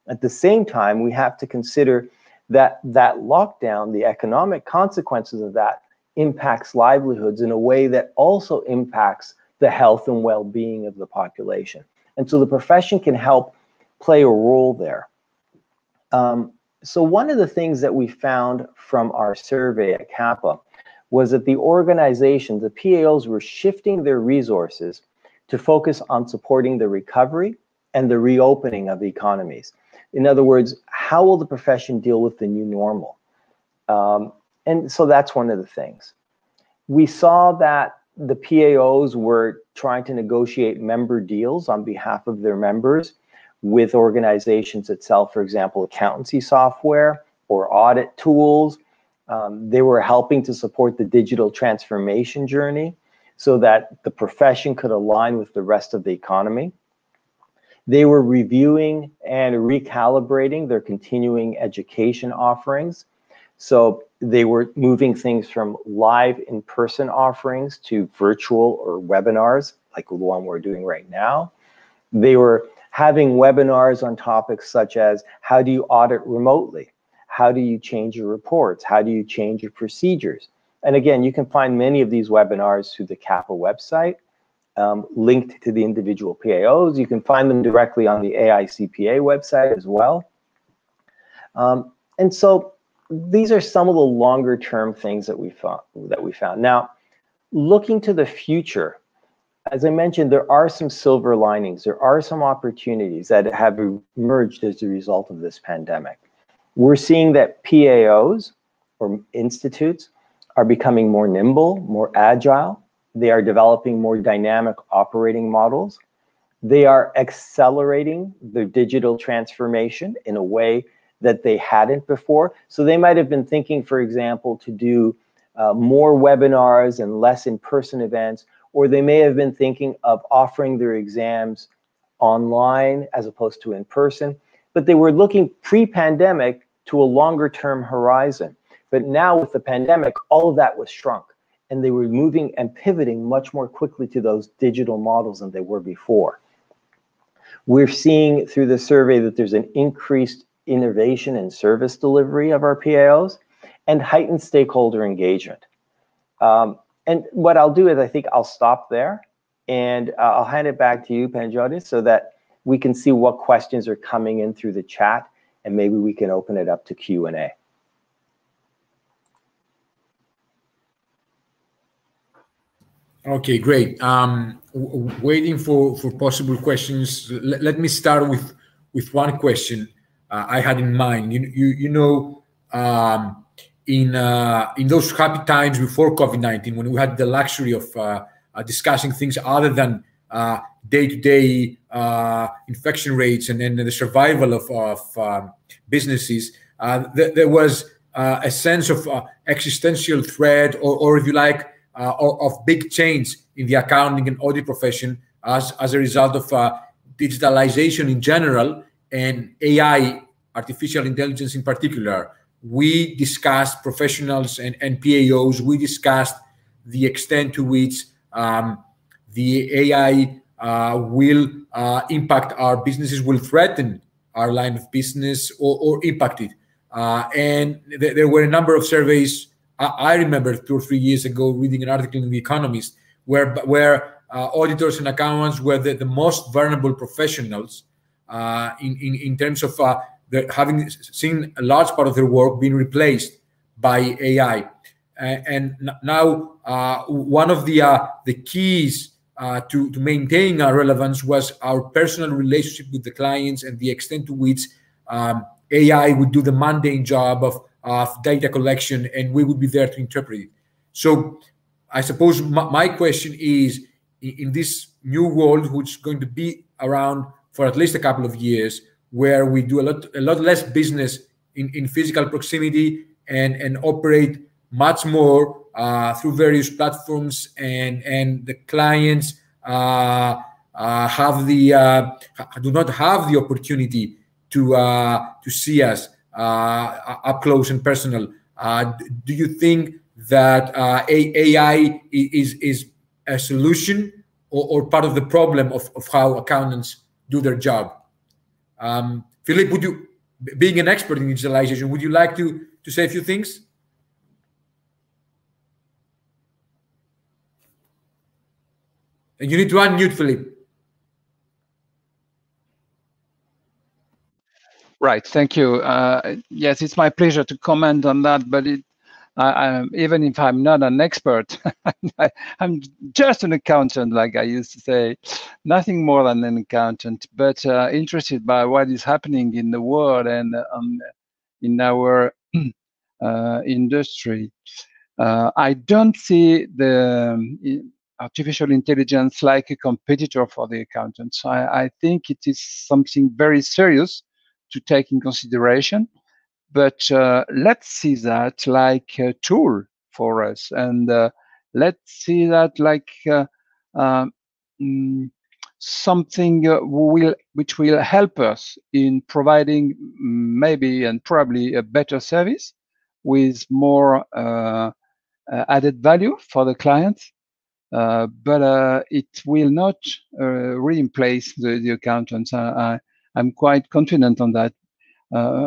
At the same time, we have to consider that lockdown, the economic consequences of that, impacts livelihoods in a way that also impacts the health and well-being of the population. And so the profession can help play a role there. So one of the things that we found from our survey at CAPA was that the organizations, the PAOs, were shifting their resources to focus on supporting the recovery and the reopening of the economies. In other words, how will the profession deal with the new normal? And so that's one of the things. We saw that the PAOs were trying to negotiate member deals on behalf of their members with organizations that sell, for example, accountancy software or audit tools, They were helping to support the digital transformation journey so that the profession could align with the rest of the economy. They were reviewing and recalibrating their continuing education offerings. So they were moving things from live in-person offerings to virtual or webinars, like the one we're doing right now. They were having webinars on topics such as how do you audit remotely? How do you change your reports? How do you change your procedures? And again, you can find many of these webinars through the CAPA website, linked to the individual PAOs. You can find them directly on the AICPA website as well. And so these are some of the longer term things that we found. Now, looking to the future, as I mentioned, there are some silver linings. There are some opportunities that have emerged as a result of this pandemic. We're seeing that PAOs, or institutes, are becoming more nimble, more agile. They are developing more dynamic operating models. They are accelerating their digital transformation in a way that they hadn't before. So they might have been thinking, for example, to do more webinars and less in-person events, or they may have been thinking of offering their exams online as opposed to in person, but they were looking pre-pandemic to a longer term horizon. But now with the pandemic, all of that was shrunk, and they were moving and pivoting much more quickly to those digital models than they were before. We're seeing through the survey that there's an increased innovation and service delivery of our PAOs and heightened stakeholder engagement. And what I'll do is I think I'll stop there, and I'll hand it back to you, Panagiotis, so that we can see what questions are coming in through the chat, and maybe we can open it up to Q&A. Okay, great. Waiting for possible questions. Let me start with one question I had in mind. You know, in those happy times before COVID-19, when we had the luxury of discussing things other than day-to-day infection rates and the survival of businesses, there was a sense of existential threat, or if you like, of big change in the accounting and audit profession as a result of digitalization in general and AI, artificial intelligence in particular. We discussed professionals and PAOs. We discussed the extent to which the AI will impact our businesses, will threaten our line of business, or impact it. And there were a number of surveys. I remember 2 or 3 years ago reading an article in The Economist where auditors and accountants were the most vulnerable professionals in terms of having seen a large part of their work being replaced by AI. And now one of the keys to maintaining our relevance was our personal relationship with the clients and the extent to which AI would do the mundane job of data collection, and we would be there to interpret it. So I suppose my question is, in this new world, which is going to be around for at least a couple of years, where we do a lot less business in physical proximity and operate much more through various platforms, and the clients do not have the opportunity to see us up close and personal. Do you think that AI is a solution or part of the problem of how accountants do their job? Philippe, would you, being an expert in digitalization, would you like to say a few things? And you need to unmute, Philippe. Right, thank you. Yes, it's my pleasure to comment on that, but even if I'm not an expert, I'm just an accountant, like I used to say, nothing more than an accountant, but interested by what is happening in the world and in our industry. I don't see the artificial intelligence like a competitor for the accountants. I think it is something very serious to take in consideration. but let's see that like a tool for us, and let's see that like something which will help us in providing maybe and probably a better service with more added value for the client. But it will not replace the accountants. I'm quite confident on that.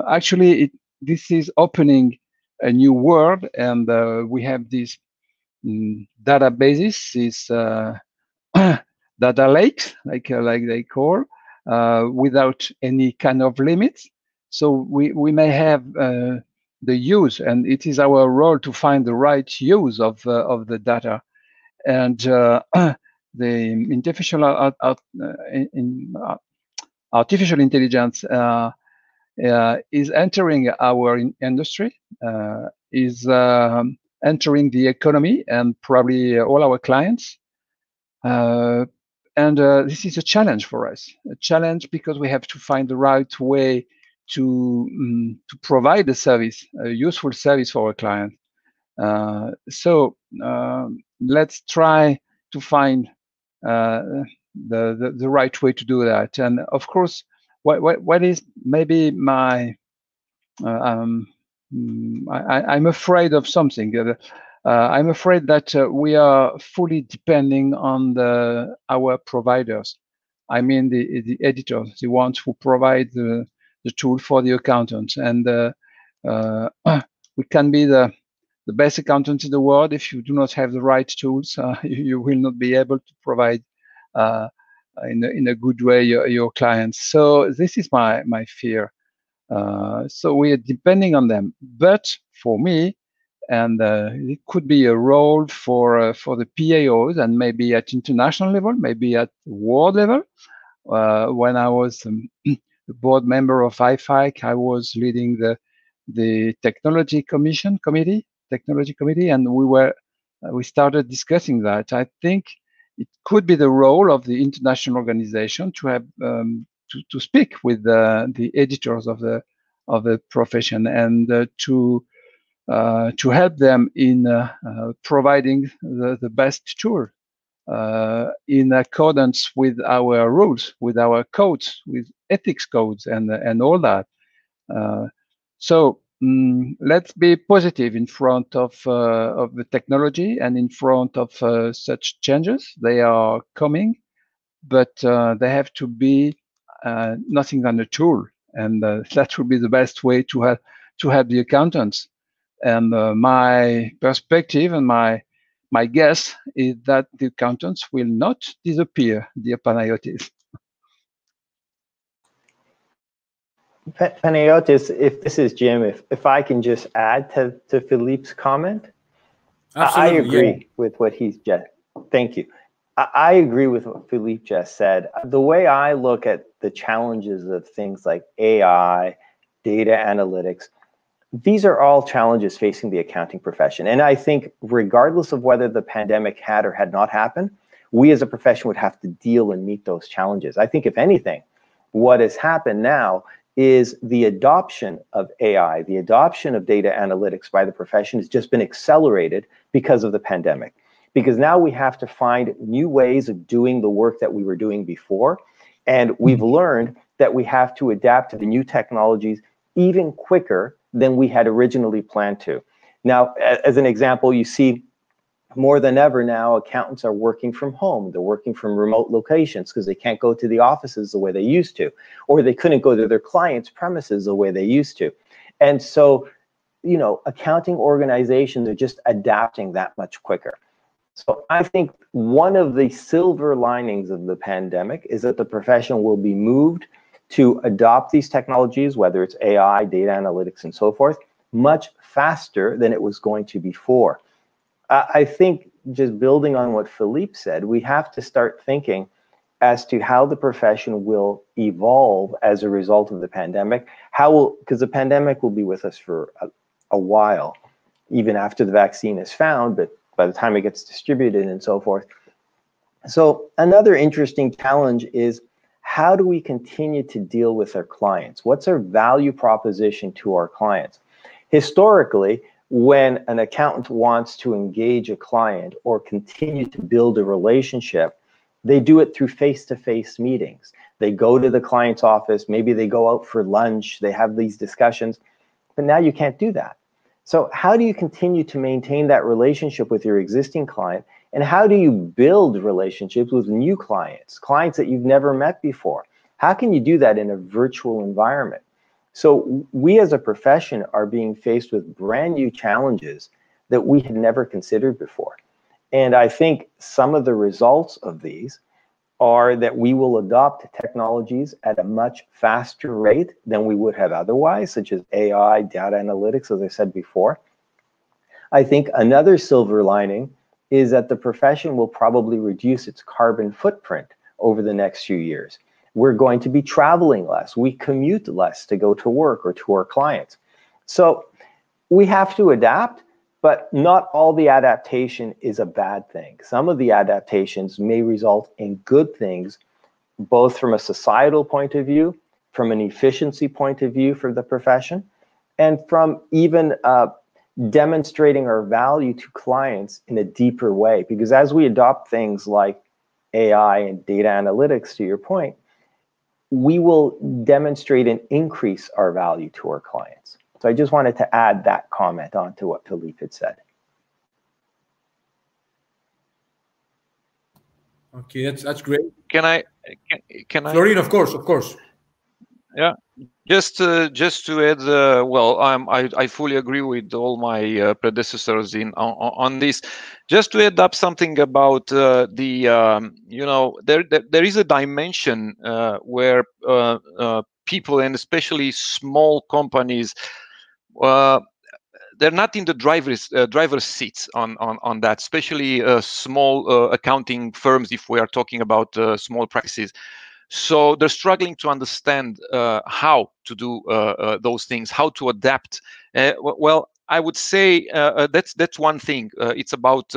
Actually, this is opening a new world, and we have these databases, these data lakes, like they call, without any kind of limits. So we may have the use, and it is our role to find the right use of the data. And the artificial intelligence is entering our industry, is entering the economy, and probably all our clients. And this is a challenge for us. A challenge because we have to find the right way to provide a service, a useful service for our client. So let's try to find the right way to do that. And of course, what is maybe my I'm afraid of something. I'm afraid that we are fully depending on our providers. I mean the editors, the ones who provide the tool for the accountants, and we can be the best accountant in the world. If you do not have the right tools, you will not be able to provide in a good way your clients. So this is my fear. So we are depending on them. But for me, and it could be a role for the PAOs, and maybe at international level, maybe at world level. When I was a board member of IFIC, I was leading the technology committee, and we started discussing that. I think it could be the role of the international organization to have to speak with the editors of the profession, and to help them in providing the best tool in accordance with our rules, with our codes, with ethics codes, and all that. So let's be positive in front of the technology and in front of such changes. They are coming, but they have to be nothing than a tool, and that would be the best way to help the accountants. And my perspective and my guess is that the accountants will not disappear, dear Panayotis. Panayotis, if this is Jim, if I can just add to Philippe's comment. Absolutely, I agree with what he's just, thank you. I agree with what Philippe just said. The way I look at the challenges of things like AI, data analytics, these are all challenges facing the accounting profession. And I think regardless of whether the pandemic had or had not happened, we as a profession would have to deal and meet those challenges. I think if anything, what has happened now is the adoption of AI, the adoption of data analytics by the profession has just been accelerated because of the pandemic. Because now we have to find new ways of doing the work that we were doing before. And we've learned that we have to adapt to the new technologies even quicker than we had originally planned to. Now, as an example, you see more than ever now, accountants are working from home. They're working from remote locations because they can't go to the offices the way they used to, or they couldn't go to their clients' premises the way they used to. And so, you know, accounting organizations are just adapting that much quicker. So I think one of the silver linings of the pandemic is that the profession will be moved to adopt these technologies, whether it's AI, data analytics, and so forth, much faster than it was going to before. I think, just building on what Philippe said, we have to start thinking as to how the profession will evolve as a result of the pandemic. Because the pandemic will be with us for a while, even after the vaccine is found, but by the time it gets distributed and so forth. So another interesting challenge is how do we continue to deal with our clients? What's our value proposition to our clients? Historically, when an accountant wants to engage a client or continue to build a relationship, they do it through face-to-face meetings. They go to the client's office, maybe they go out for lunch, they have these discussions, but now you can't do that. So how do you continue to maintain that relationship with your existing client? And how do you build relationships with new clients, clients that you've never met before? How can you do that in a virtual environment? So we as a profession are being faced with brand new challenges that we had never considered before. And I think some of the results of these are that we will adopt technologies at a much faster rate than we would have otherwise, such as AI, data analytics, as I said before. I think another silver lining is that the profession will probably reduce its carbon footprint over the next few years. We're going to be traveling less. We commute less to go to work or to our clients. So we have to adapt, but not all the adaptation is a bad thing. Some of the adaptations may result in good things, both from a societal point of view, from an efficiency point of view for the profession, and from even demonstrating our value to clients in a deeper way. Because as we adopt things like AI and data analytics, to your point, we will demonstrate and increase our value to our clients. So I just wanted to add that comment on to what Philippe had said. Okay, that's great. Can I? Florian, of course. Yeah, just to add, well, I fully agree with all my predecessors on this. Just to add up something about you know, there is a dimension where people, and especially small companies, they're not in the driver's seats on that, especially small accounting firms, if we are talking about small practices. So they're struggling to understand how to do those things, how to adapt. Well, I would say that's one thing. It's about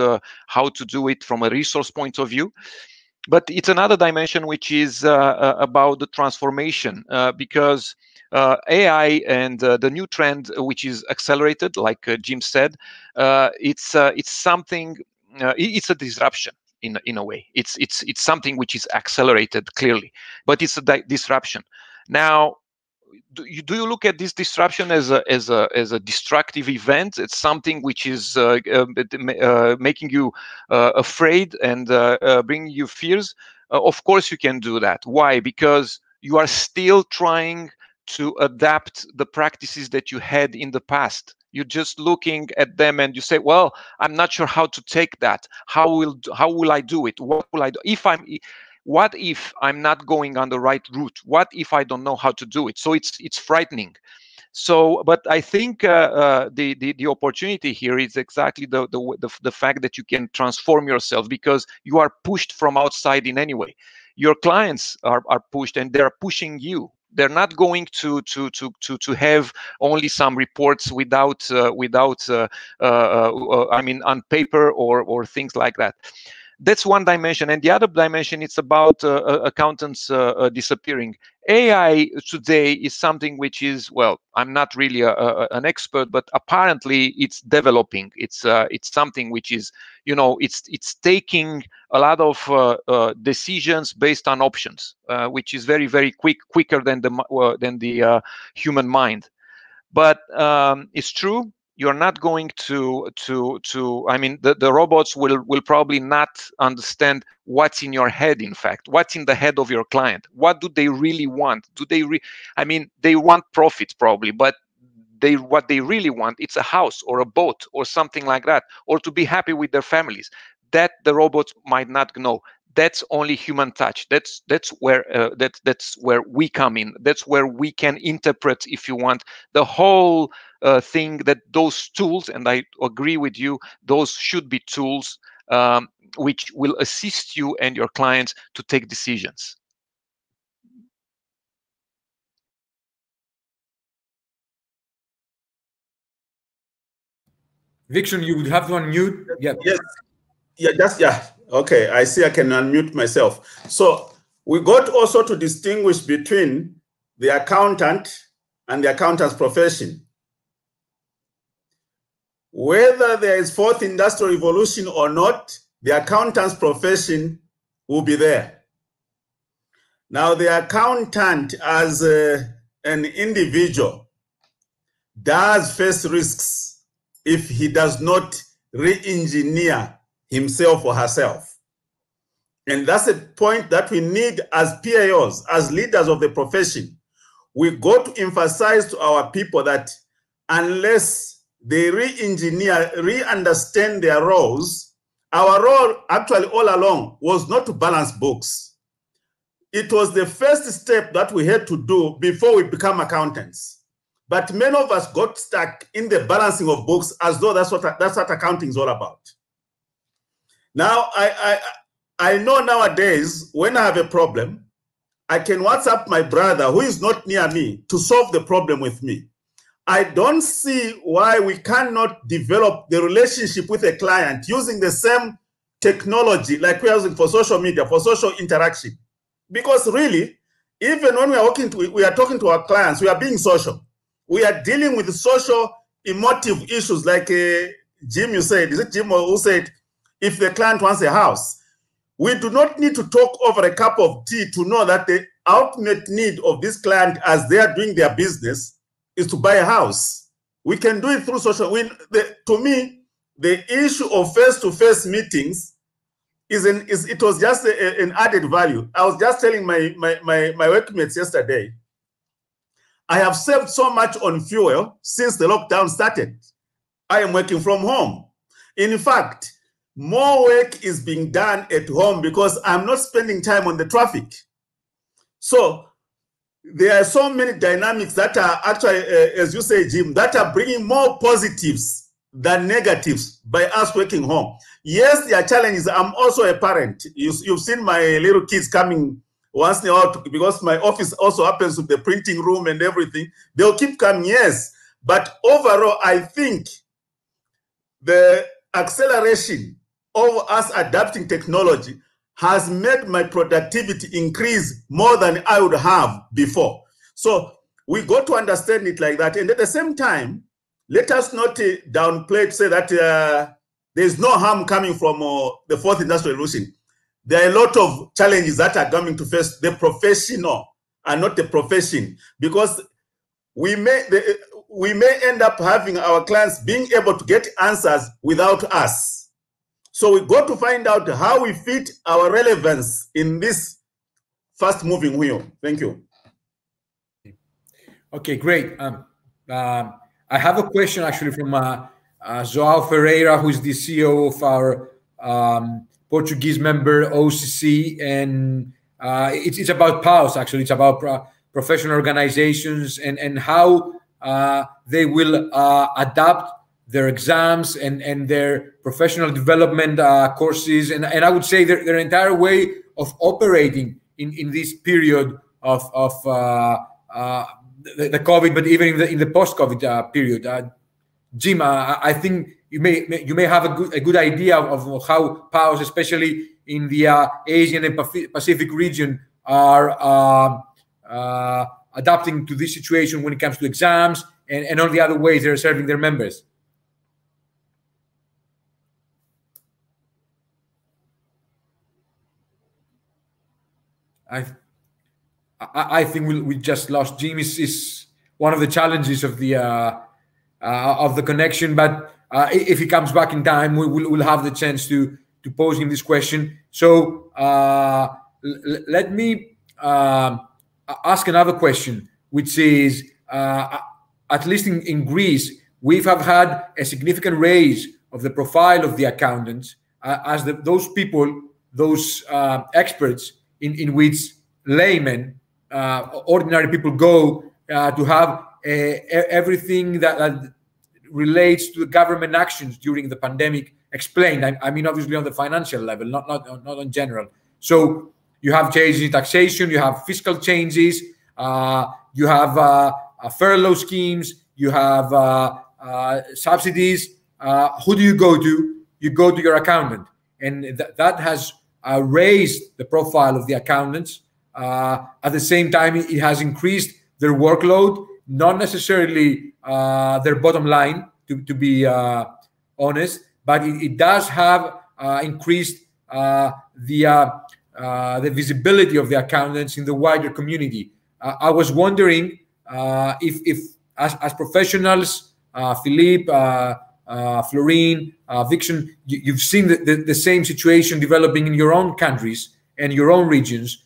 how to do it from a resource point of view. But it's another dimension, which is about the transformation, because AI and the new trend, which is accelerated, like Jim said, it's something. It's a disruption. In a way, it's something which is accelerated clearly, but it's a disruption. Now, do you look at this disruption as a destructive event? It's something which is making you afraid and bringing you fears. Of course, you can do that. Why? Because you are still trying to adapt the practices that you had in the past. You're just looking at them and you say, well, I'm not sure how to take that. How will I do it? What will I do? What if I'm not going on the right route? What if I don't know how to do it? So it's frightening. So, but I think the opportunity here is exactly the fact that you can transform yourself, because you are pushed from outside in any way. Your clients are pushed, and they're pushing you. They're not going to have only some reports without I mean, on paper or things like that. That's one dimension. And the other dimension, it's about accountants disappearing. AI today is something which is, well, I'm not really an expert, but apparently it's developing. It's something which is, you know, it's taking a lot of decisions based on options, which is very, very quicker than the human mind. But it's true. You're not going to I mean, the robots will probably not understand what's in your head. In fact, what's in the head of your client. What do they really want? Do they I mean, they want profits probably, but what they really want, it's a house or a boat or something like that, or to be happy with their families. That the robots might not know. That's only human touch. That's where that's where we come in. That's where we can interpret, if you want, the whole thing. That those tools, and I agree with you, those should be tools which will assist you and your clients to take decisions. Vixen, you would have to unmute. Yeah. Yes. Yeah. Okay. I see. I can unmute myself. So We got also to distinguish between the accountant and the accountant's profession. Whether there is fourth industrial revolution or not, the accountant's profession will be there. Now, the accountant as an individual does face risks if he does not re-engineer himself or herself. And that's a point that we need as PIOs, as leaders of the profession. We got to emphasize to our people that unless they re-engineer, re-understand their roles, our role actually all along was not to balance books. It was the first step that we had to do before we become accountants. But many of us got stuck in the balancing of books as though that's what accounting is all about. Now, I know nowadays when I have a problem, I can WhatsApp my brother who is not near me to solve the problem with me. I don't see why we cannot develop the relationship with a client using the same technology like we are using for social media, for social interaction. Because really, even when we are talking to our clients, we are being social. We are dealing with social emotive issues like Jim, you said, is it Jim who said, if the client wants a house, we do not need to talk over a cup of tea to know that the ultimate need of this client as they are doing their business is to buy a house. We can do it through social. To me, the issue of face-to-face meetings it was just an added value. I was just telling my workmates yesterday, I have saved so much on fuel since the lockdown started. I am working from home. In fact, more work is being done at home because I'm not spending time on the traffic. So there are so many dynamics that are actually, as you say, Jim, that are bringing more positives than negatives by us working home. Yes, there are challenges. I'm also a parent. You've seen my little kids coming once in a while because my office also happens with the printing room and everything. They'll keep coming, yes. But overall, I think the acceleration of us adapting technology has made my productivity increase more than I would have before. So we got to understand it like that. And at the same time, let us not downplay to say that there's no harm coming from the fourth industrial revolution. There are a lot of challenges that are coming to face the professional and not the profession, because we may end up having our clients being able to get answers without us. So we got to find out how we fit our relevance in this fast-moving wheel. Thank you. Okay, great. I have a question actually from João Ferreira, who is the CEO of our Portuguese member OCC, and it's about PAOs actually. It's about professional organizations and how they will adapt their exams and their professional development courses, and I would say their entire way of operating in this period of the COVID, but even in the post-COVID period. Jim, I think you may have a good idea of how PAOs, especially in the Asian and Pacific region, are adapting to this situation when it comes to exams and all the other ways they're serving their members. I think we just lost Jim. Is one of the challenges of the connection, but if he comes back in time, we'll have the chance to pose him this question. So let me ask another question, which is, at least in Greece, we have had a significant raise of the profile of the accountants as those people, those experts in which laymen, ordinary people go to have everything that relates to the government actions during the pandemic explained. I mean, obviously on the financial level, not in general. So you have changes in taxation, you have fiscal changes, you have furlough schemes, you have subsidies. Who do you go to? You go to your accountant, and that has raised the profile of the accountants At the same time, it has increased their workload, not necessarily their bottom line, to be honest, but it does have increased the visibility of the accountants in the wider community. I was wondering if as professionals, Philippe, Florin, Vixen, you've seen the same situation developing in your own countries and your own regions,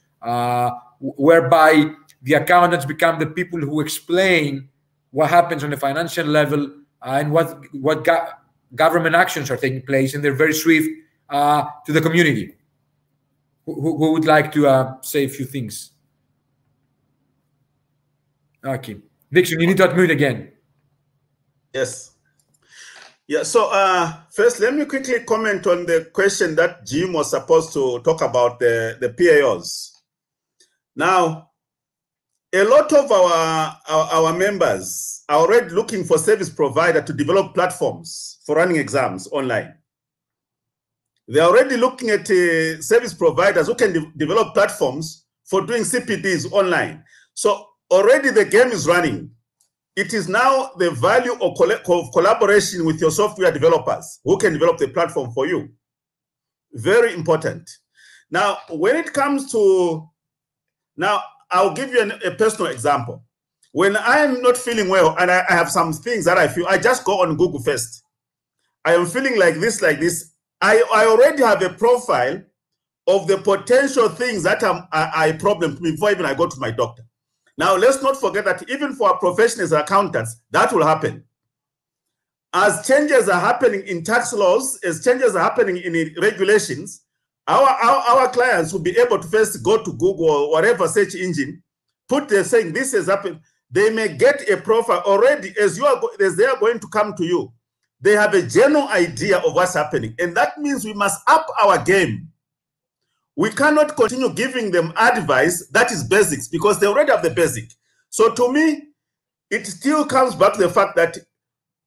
whereby the accountants become the people who explain what happens on a financial level and what government actions are taking place, and they're very swift to the community. Who would like to say a few things? Okay, Vixen, you need to unmute again. Yes. Yeah, so first, let me quickly comment on the question that Jim was supposed to talk about, the PAOs. Now, a lot of our members are already looking for service provider to develop platforms for running exams online. They're already looking at service providers who can develop platforms for doing CPDs online. So already the game is running. It is now the value of collaboration with your software developers who can develop the platform for you. Very important. Now, when it comes to, now I'll give you a personal example. When I am not feeling well and I have some things that I feel, I just go on Google first. I am feeling like this. I already have a profile of the potential things that are a problem to me before even I go to my doctor. Now, let's not forget that even for our professionals and accountants, that will happen. As changes are happening in tax laws, as changes are happening in regulations, our clients will be able to first go to Google or whatever search engine, put there saying this has happened. They may get a profile already as they are going to come to you. They have a general idea of what's happening. And that means we must up our game. We cannot continue giving them advice that is basics because they already have the basic. So to me, it still comes back to the fact that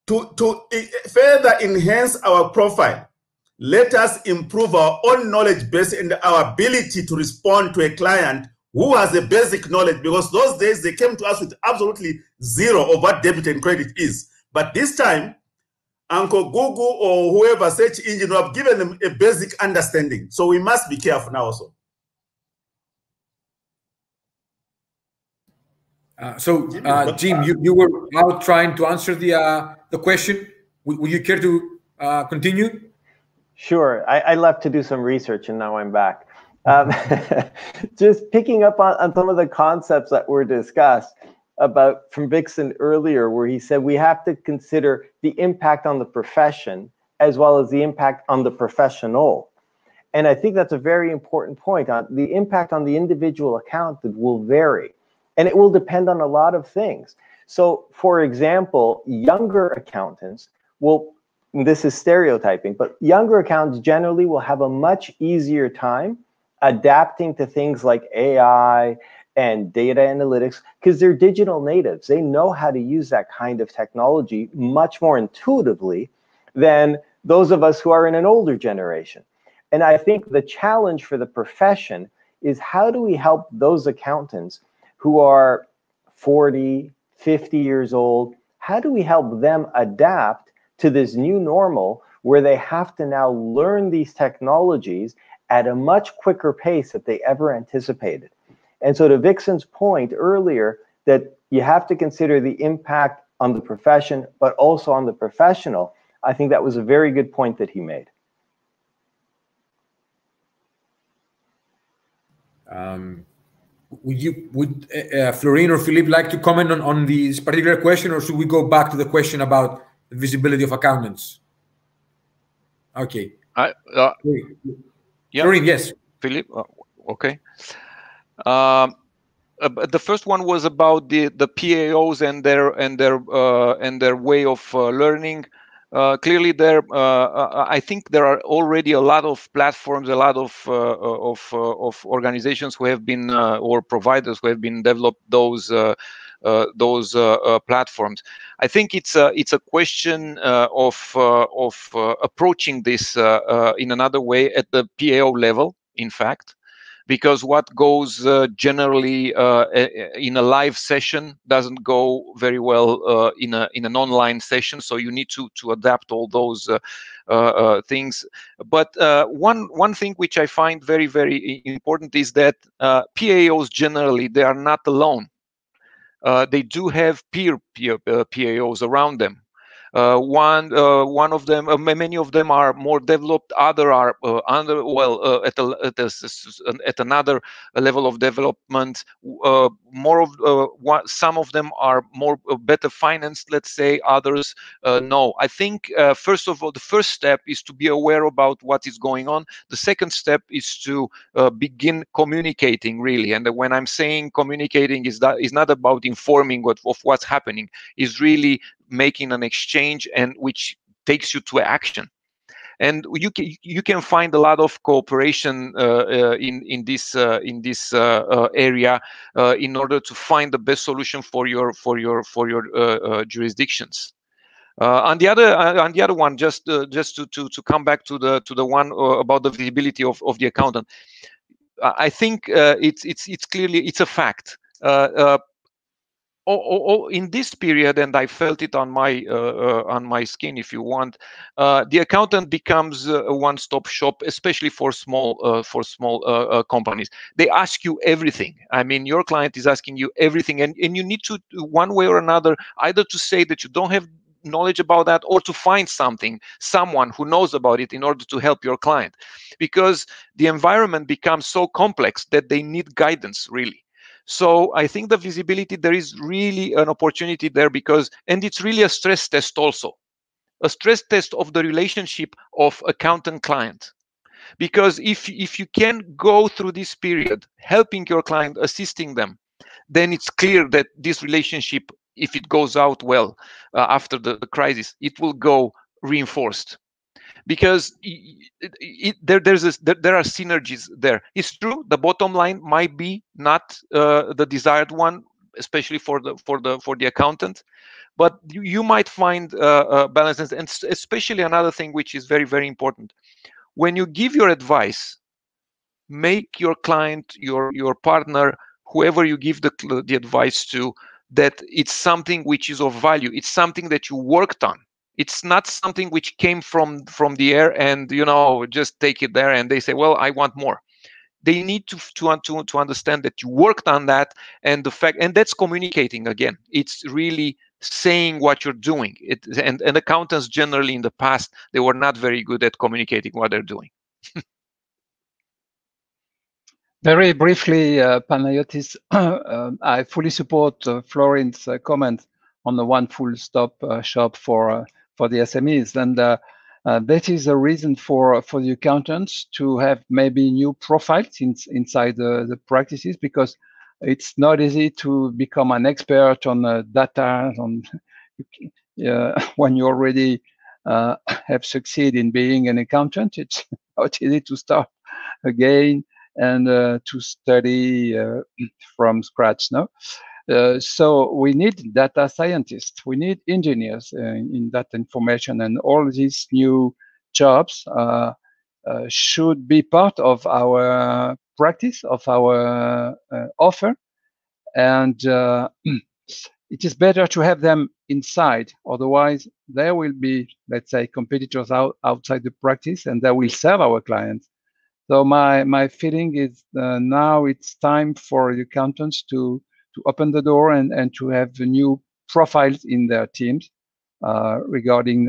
to further enhance our profile, let us improve our own knowledge base and our ability to respond to a client who has a basic knowledge, because those days they came to us with absolutely zero of what debit and credit is. But this time, Uncle Google or whoever search engine will have given them a basic understanding. So we must be careful now also. Jim, you were out trying to answer the question. Would you care to continue? Sure. I left to do some research and now I'm back. Just picking up on some of the concepts that were discussed from Vixen earlier, where he said we have to consider the impact on the profession as well as the impact on the professional. And I think that's a very important point. The impact on the individual accountant will vary, and it will depend on a lot of things. So, for example, younger accountants will, this is stereotyping, but younger accountants generally will have a much easier time adapting to things like AI and data analytics, because they're digital natives. They know how to use that kind of technology much more intuitively than those of us who are in an older generation. And I think the challenge for the profession is, how do we help those accountants who are 40, 50 years old? How do we help them adapt to this new normal where they have to now learn these technologies at a much quicker pace than they ever anticipated? And so to Vixen's point earlier, that you have to consider the impact on the profession, but also on the professional, I think that was a very good point that he made. Would Florin or Philippe like to comment on this particular question, or should we go back to the question about the visibility of accountants? Okay. Yeah. Florin, yes. Philippe, okay. The first one was about the PAOs and their way of learning. Clearly, I think there are already a lot of platforms, a lot of organizations who have been or providers who have been developed those platforms. I think it's a question of approaching this in another way at the PAO level, in fact. because what goes generally in a live session doesn't go very well in an online session. So you need to adapt all those things. But one thing which I find very, very important is that PAOs generally, they are not alone. They do have peer PAOs around them. One of them, many of them are more developed. Other are at another level of development. Some of them are more better financed, let's say. Others no. I think first of all, the first step is to be aware about what is going on. The second step is to begin communicating, really. And when I'm saying communicating, is not about informing of what's happening. Is really making an exchange, and which takes you to action. And you can find a lot of cooperation in this area in order to find the best solution for your jurisdictions. On the other one, just to come back to the one about the visibility of the accountant, I think it's clearly a fact. In this period, and I felt it on my skin, if you want, the accountant becomes a one-stop shop, especially for small companies. They ask you everything. I mean, your client is asking you everything, and you need to, one way or another, either to say that you don't have knowledge about that, or to find someone who knows about it in order to help your client, because the environment becomes so complex that they need guidance, really. So I think the visibility, there is really an opportunity there, and it's really a stress test also, a stress test of the relationship of accountant-client. Because if you can go through this period helping your client, assisting them, then it's clear that this relationship, if it goes out well after the crisis, it will go reinforced. Because there are synergies there. It's true, the bottom line might be not the desired one, especially for the accountant, but you might find balances. And especially another thing which is very, very important: when you give your advice, make your client, your partner, whoever you give the advice to, that it's something which is of value. It's something that you worked on. It's not something which came from the air and just take it there and they say, well, I want more. They need to understand that you worked on that, and the fact, and that's communicating again. It's really saying what you're doing. And accountants generally in the past, they were not very good at communicating what they're doing. Very briefly, Panayotis, I fully support Florin's comment on the one full stop shop for the SMEs, and that is a reason for the accountants to have maybe new profiles inside the practices, because it's not easy to become an expert on data when you already have succeeded in being an accountant. It's not easy to start again and to study from scratch. No. So we need data scientists, we need engineers in data information, and all these new jobs should be part of our practice, of our offer. And it is better to have them inside. Otherwise, there will be, let's say, competitors outside the practice, and they will serve our clients. So my feeling is now it's time for the accountants to open the door and to have the new profiles in their teams regarding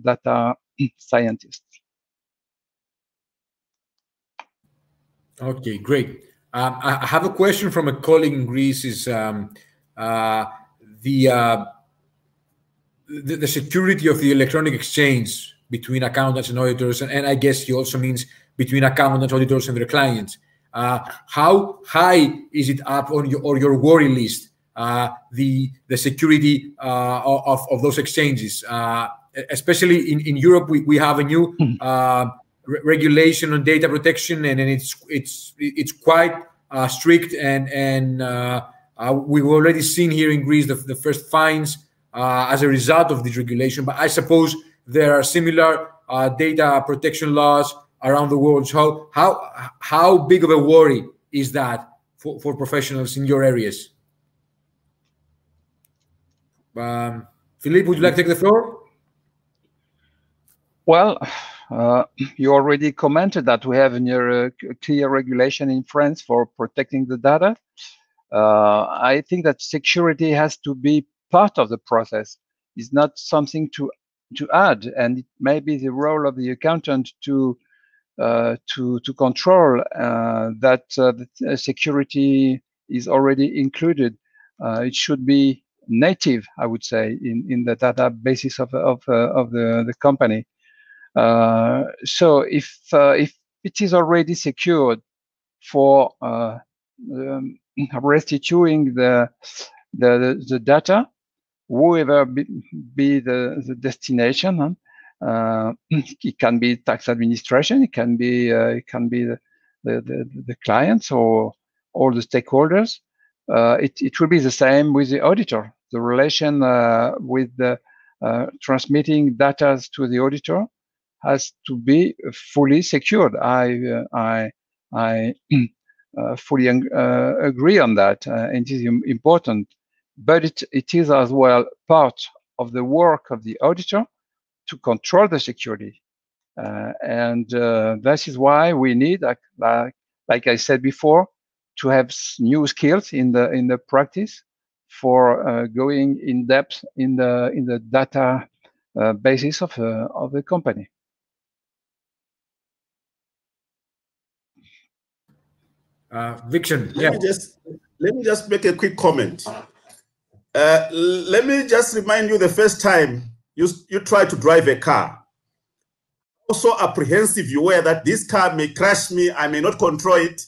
data scientists. Okay, great. I have a question from a colleague in Greece. Is the security of the electronic exchange between accountants and auditors, and I guess he also means between accountants, auditors, and their clients. How high is it up on your worry list? The security of those exchanges, especially in Europe, we have a new regulation on data protection, and it's quite strict, and we've already seen here in Greece the first fines as a result of this regulation. But I suppose there are similar data protection laws around the world. So how big of a worry is that for professionals in your areas? Philippe, would you like to take the floor? Well, you already commented that we have a clear regulation in France for protecting the data. I think that security has to be part of the process. It's not something to add, and it may be the role of the accountant to control that the security is already included. It should be native, I would say, in the databases of the company. So if it is already secured for restituting the data, whoever be the destination, it can be tax administration, it can be the clients or all the stakeholders. It will be the same with the auditor. The relation with the transmitting data to the auditor has to be fully secured. I fully agree on that, and it is important. But it is as well part of the work of the auditor to control the security, and that is why we need, like I said before, to have new skills in the practice for going in depth in the data basis of the company. Vixen, let me just make a quick comment. Let me just remind you the first time you tried to drive a car. How so apprehensive you were that this car may crash me, I may not control it,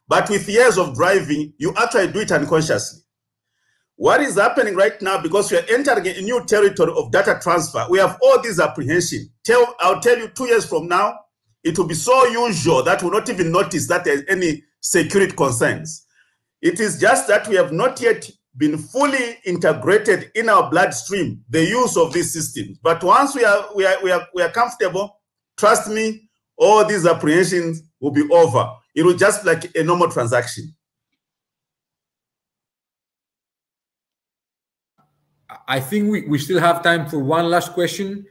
but with years of driving, you actually do it unconsciously. What is happening right now, because we are entering a new territory of data transfer, we have all these apprehension. I'll tell you 2 years from now, it will be so usual that we'll not even notice that there's any security concerns. It is just that we have not yet been fully integrated in our bloodstream, the use of these systems. But once we are comfortable, trust me, all these apprehensions will be over. It will just like a normal transaction. I think we still have time for one last question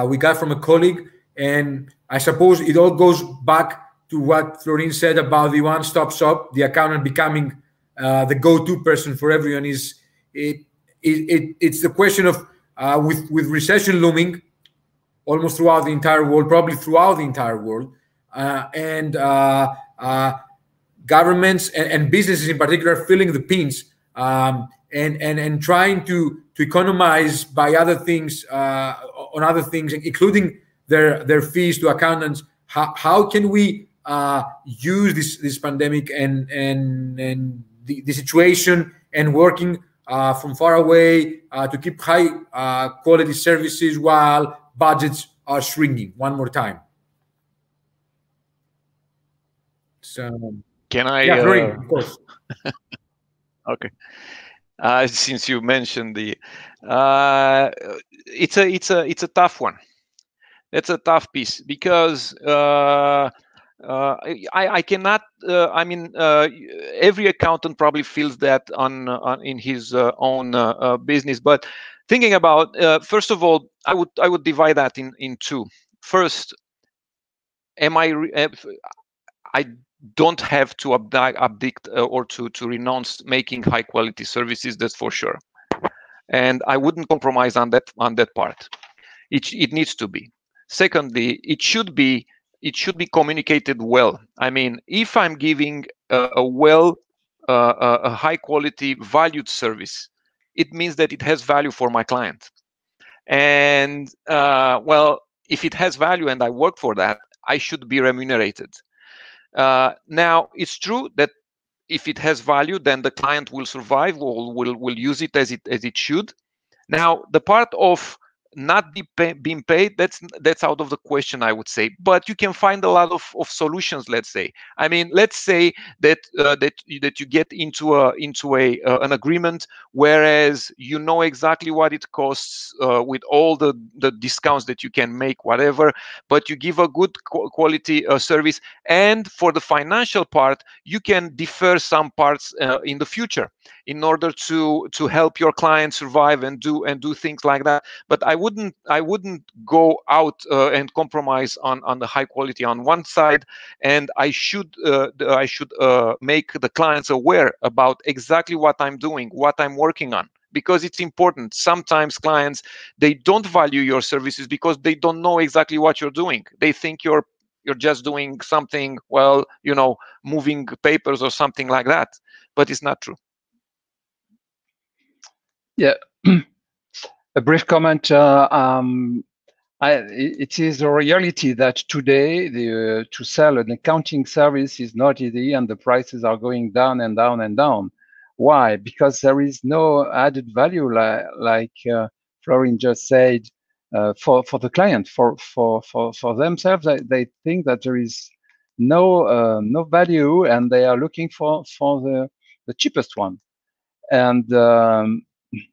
we got from a colleague, and I suppose it all goes back to what Florin said about the one-stop shop, the accountant becoming the go-to person for everyone. It's the question of with recession looming almost throughout the entire world, probably throughout the entire world, and governments and businesses in particular feeling the pinch and trying to economize by other things on other things, including their fees to accountants. How can we use this pandemic and the situation and working from far away to keep high quality services while budgets are shrinking? One more time. So can I? Yeah, Florin, of course. Okay. Since you mentioned the, it's a tough one. It's a tough piece because I cannot. I mean, every accountant probably feels that on in his own business. But thinking about, first of all, I would divide that in two. First, I don't have to abdict or to renounce making high quality services. That's for sure, and I wouldn't compromise on that part. It needs to be. Secondly, it should be communicated well. I mean, if I'm giving a high quality valued service, it means that it has value for my client. And well, if it has value and I work for that, I should be remunerated. Now, it's true that if it has value, then the client will survive or will use it as it should. Now, the part of not being paid, that's out of the question, I would say. But you can find a lot of solutions. Let's say, I mean, let's say that that you get into an agreement, whereas you know exactly what it costs with all the discounts that you can make, whatever, but you give a good quality service, and for the financial part you can defer some parts in the future in order to help your client survive and do things like that. But I wouldn't go out and compromise on the high quality on one side, and I should make the clients aware about exactly what I'm doing, what I'm working on, because it's important. Sometimes clients, they don't value your services because they don't know exactly what you're doing. They think you're just doing something, well, you know, moving papers or something like that, but it's not true. Yeah, a brief comment. It is a reality that today to sell an accounting service is not easy, and the prices are going down and down and down. Why? Because there is no added value, like Florin just said, for the client, for themselves. They think that there is no value, and they are looking for the cheapest one. And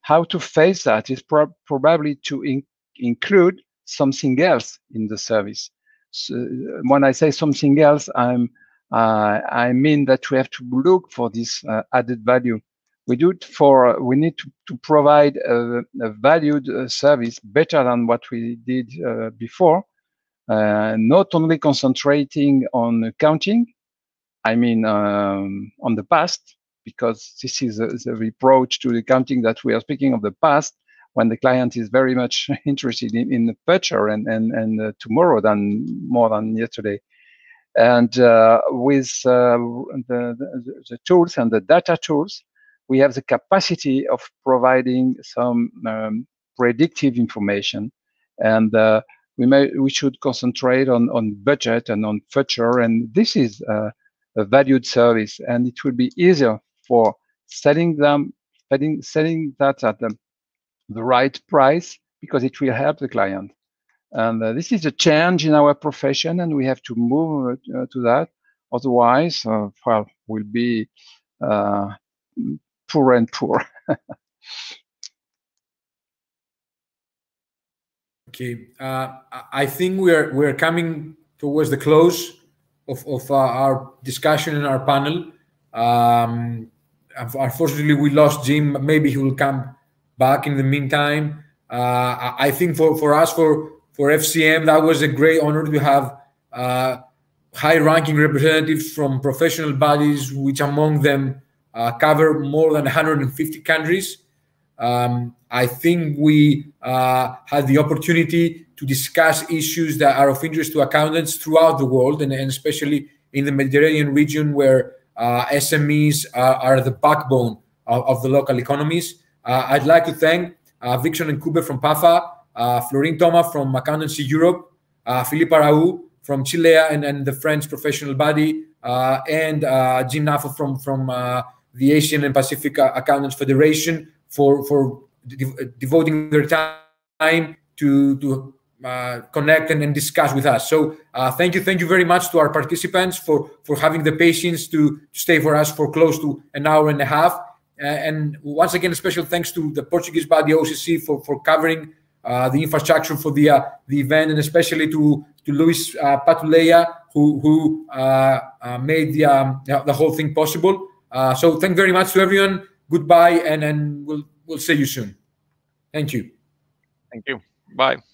how to face that is probably to include something else in the service. So when I say something else, I mean that we have to look for this added value. We need to provide a valued service better than what we did before, not only concentrating on accounting, I mean on the past, because this is the reproach to the accounting that we are speaking of the past, when the client is very much interested in the future and tomorrow more than yesterday. And with the tools and the data tools, we have the capacity of providing some predictive information, and we should concentrate on budget and on future, and this is a valued service, and it will be easier for selling that at the right price, because it will help the client. And this is a change in our profession, and we have to move to that. Otherwise, well, we'll be poor and poor. Okay, I think we're coming towards the close of our discussion in our panel. Unfortunately, we lost Jim. Maybe he will come back in the meantime. I think for us, for FCM, that was a great honor to have high-ranking representatives from professional bodies, which among them cover more than 150 countries. I think we had the opportunity to discuss issues that are of interest to accountants throughout the world, and especially in the Mediterranean region, where SMEs are the backbone of the local economies. I'd like to thank Vixen and Kuber from PAFA, Florin Thomas from Accountancy Europe, Philippe Araou from Chilea and the French professional body, and Jim Nafo from the Asian and Pacific Accountants Federation for devoting their time to connect and discuss with us. So thank you very much to our participants for having the patience to stay for us for close to an hour and a half. And once again, a special thanks to the Portuguese body OCC for covering the infrastructure for the event, and especially to Luis Patuleia, who made the whole thing possible. So thank you very much to everyone. Goodbye, and we'll see you soon. Thank you. Thank you. Bye.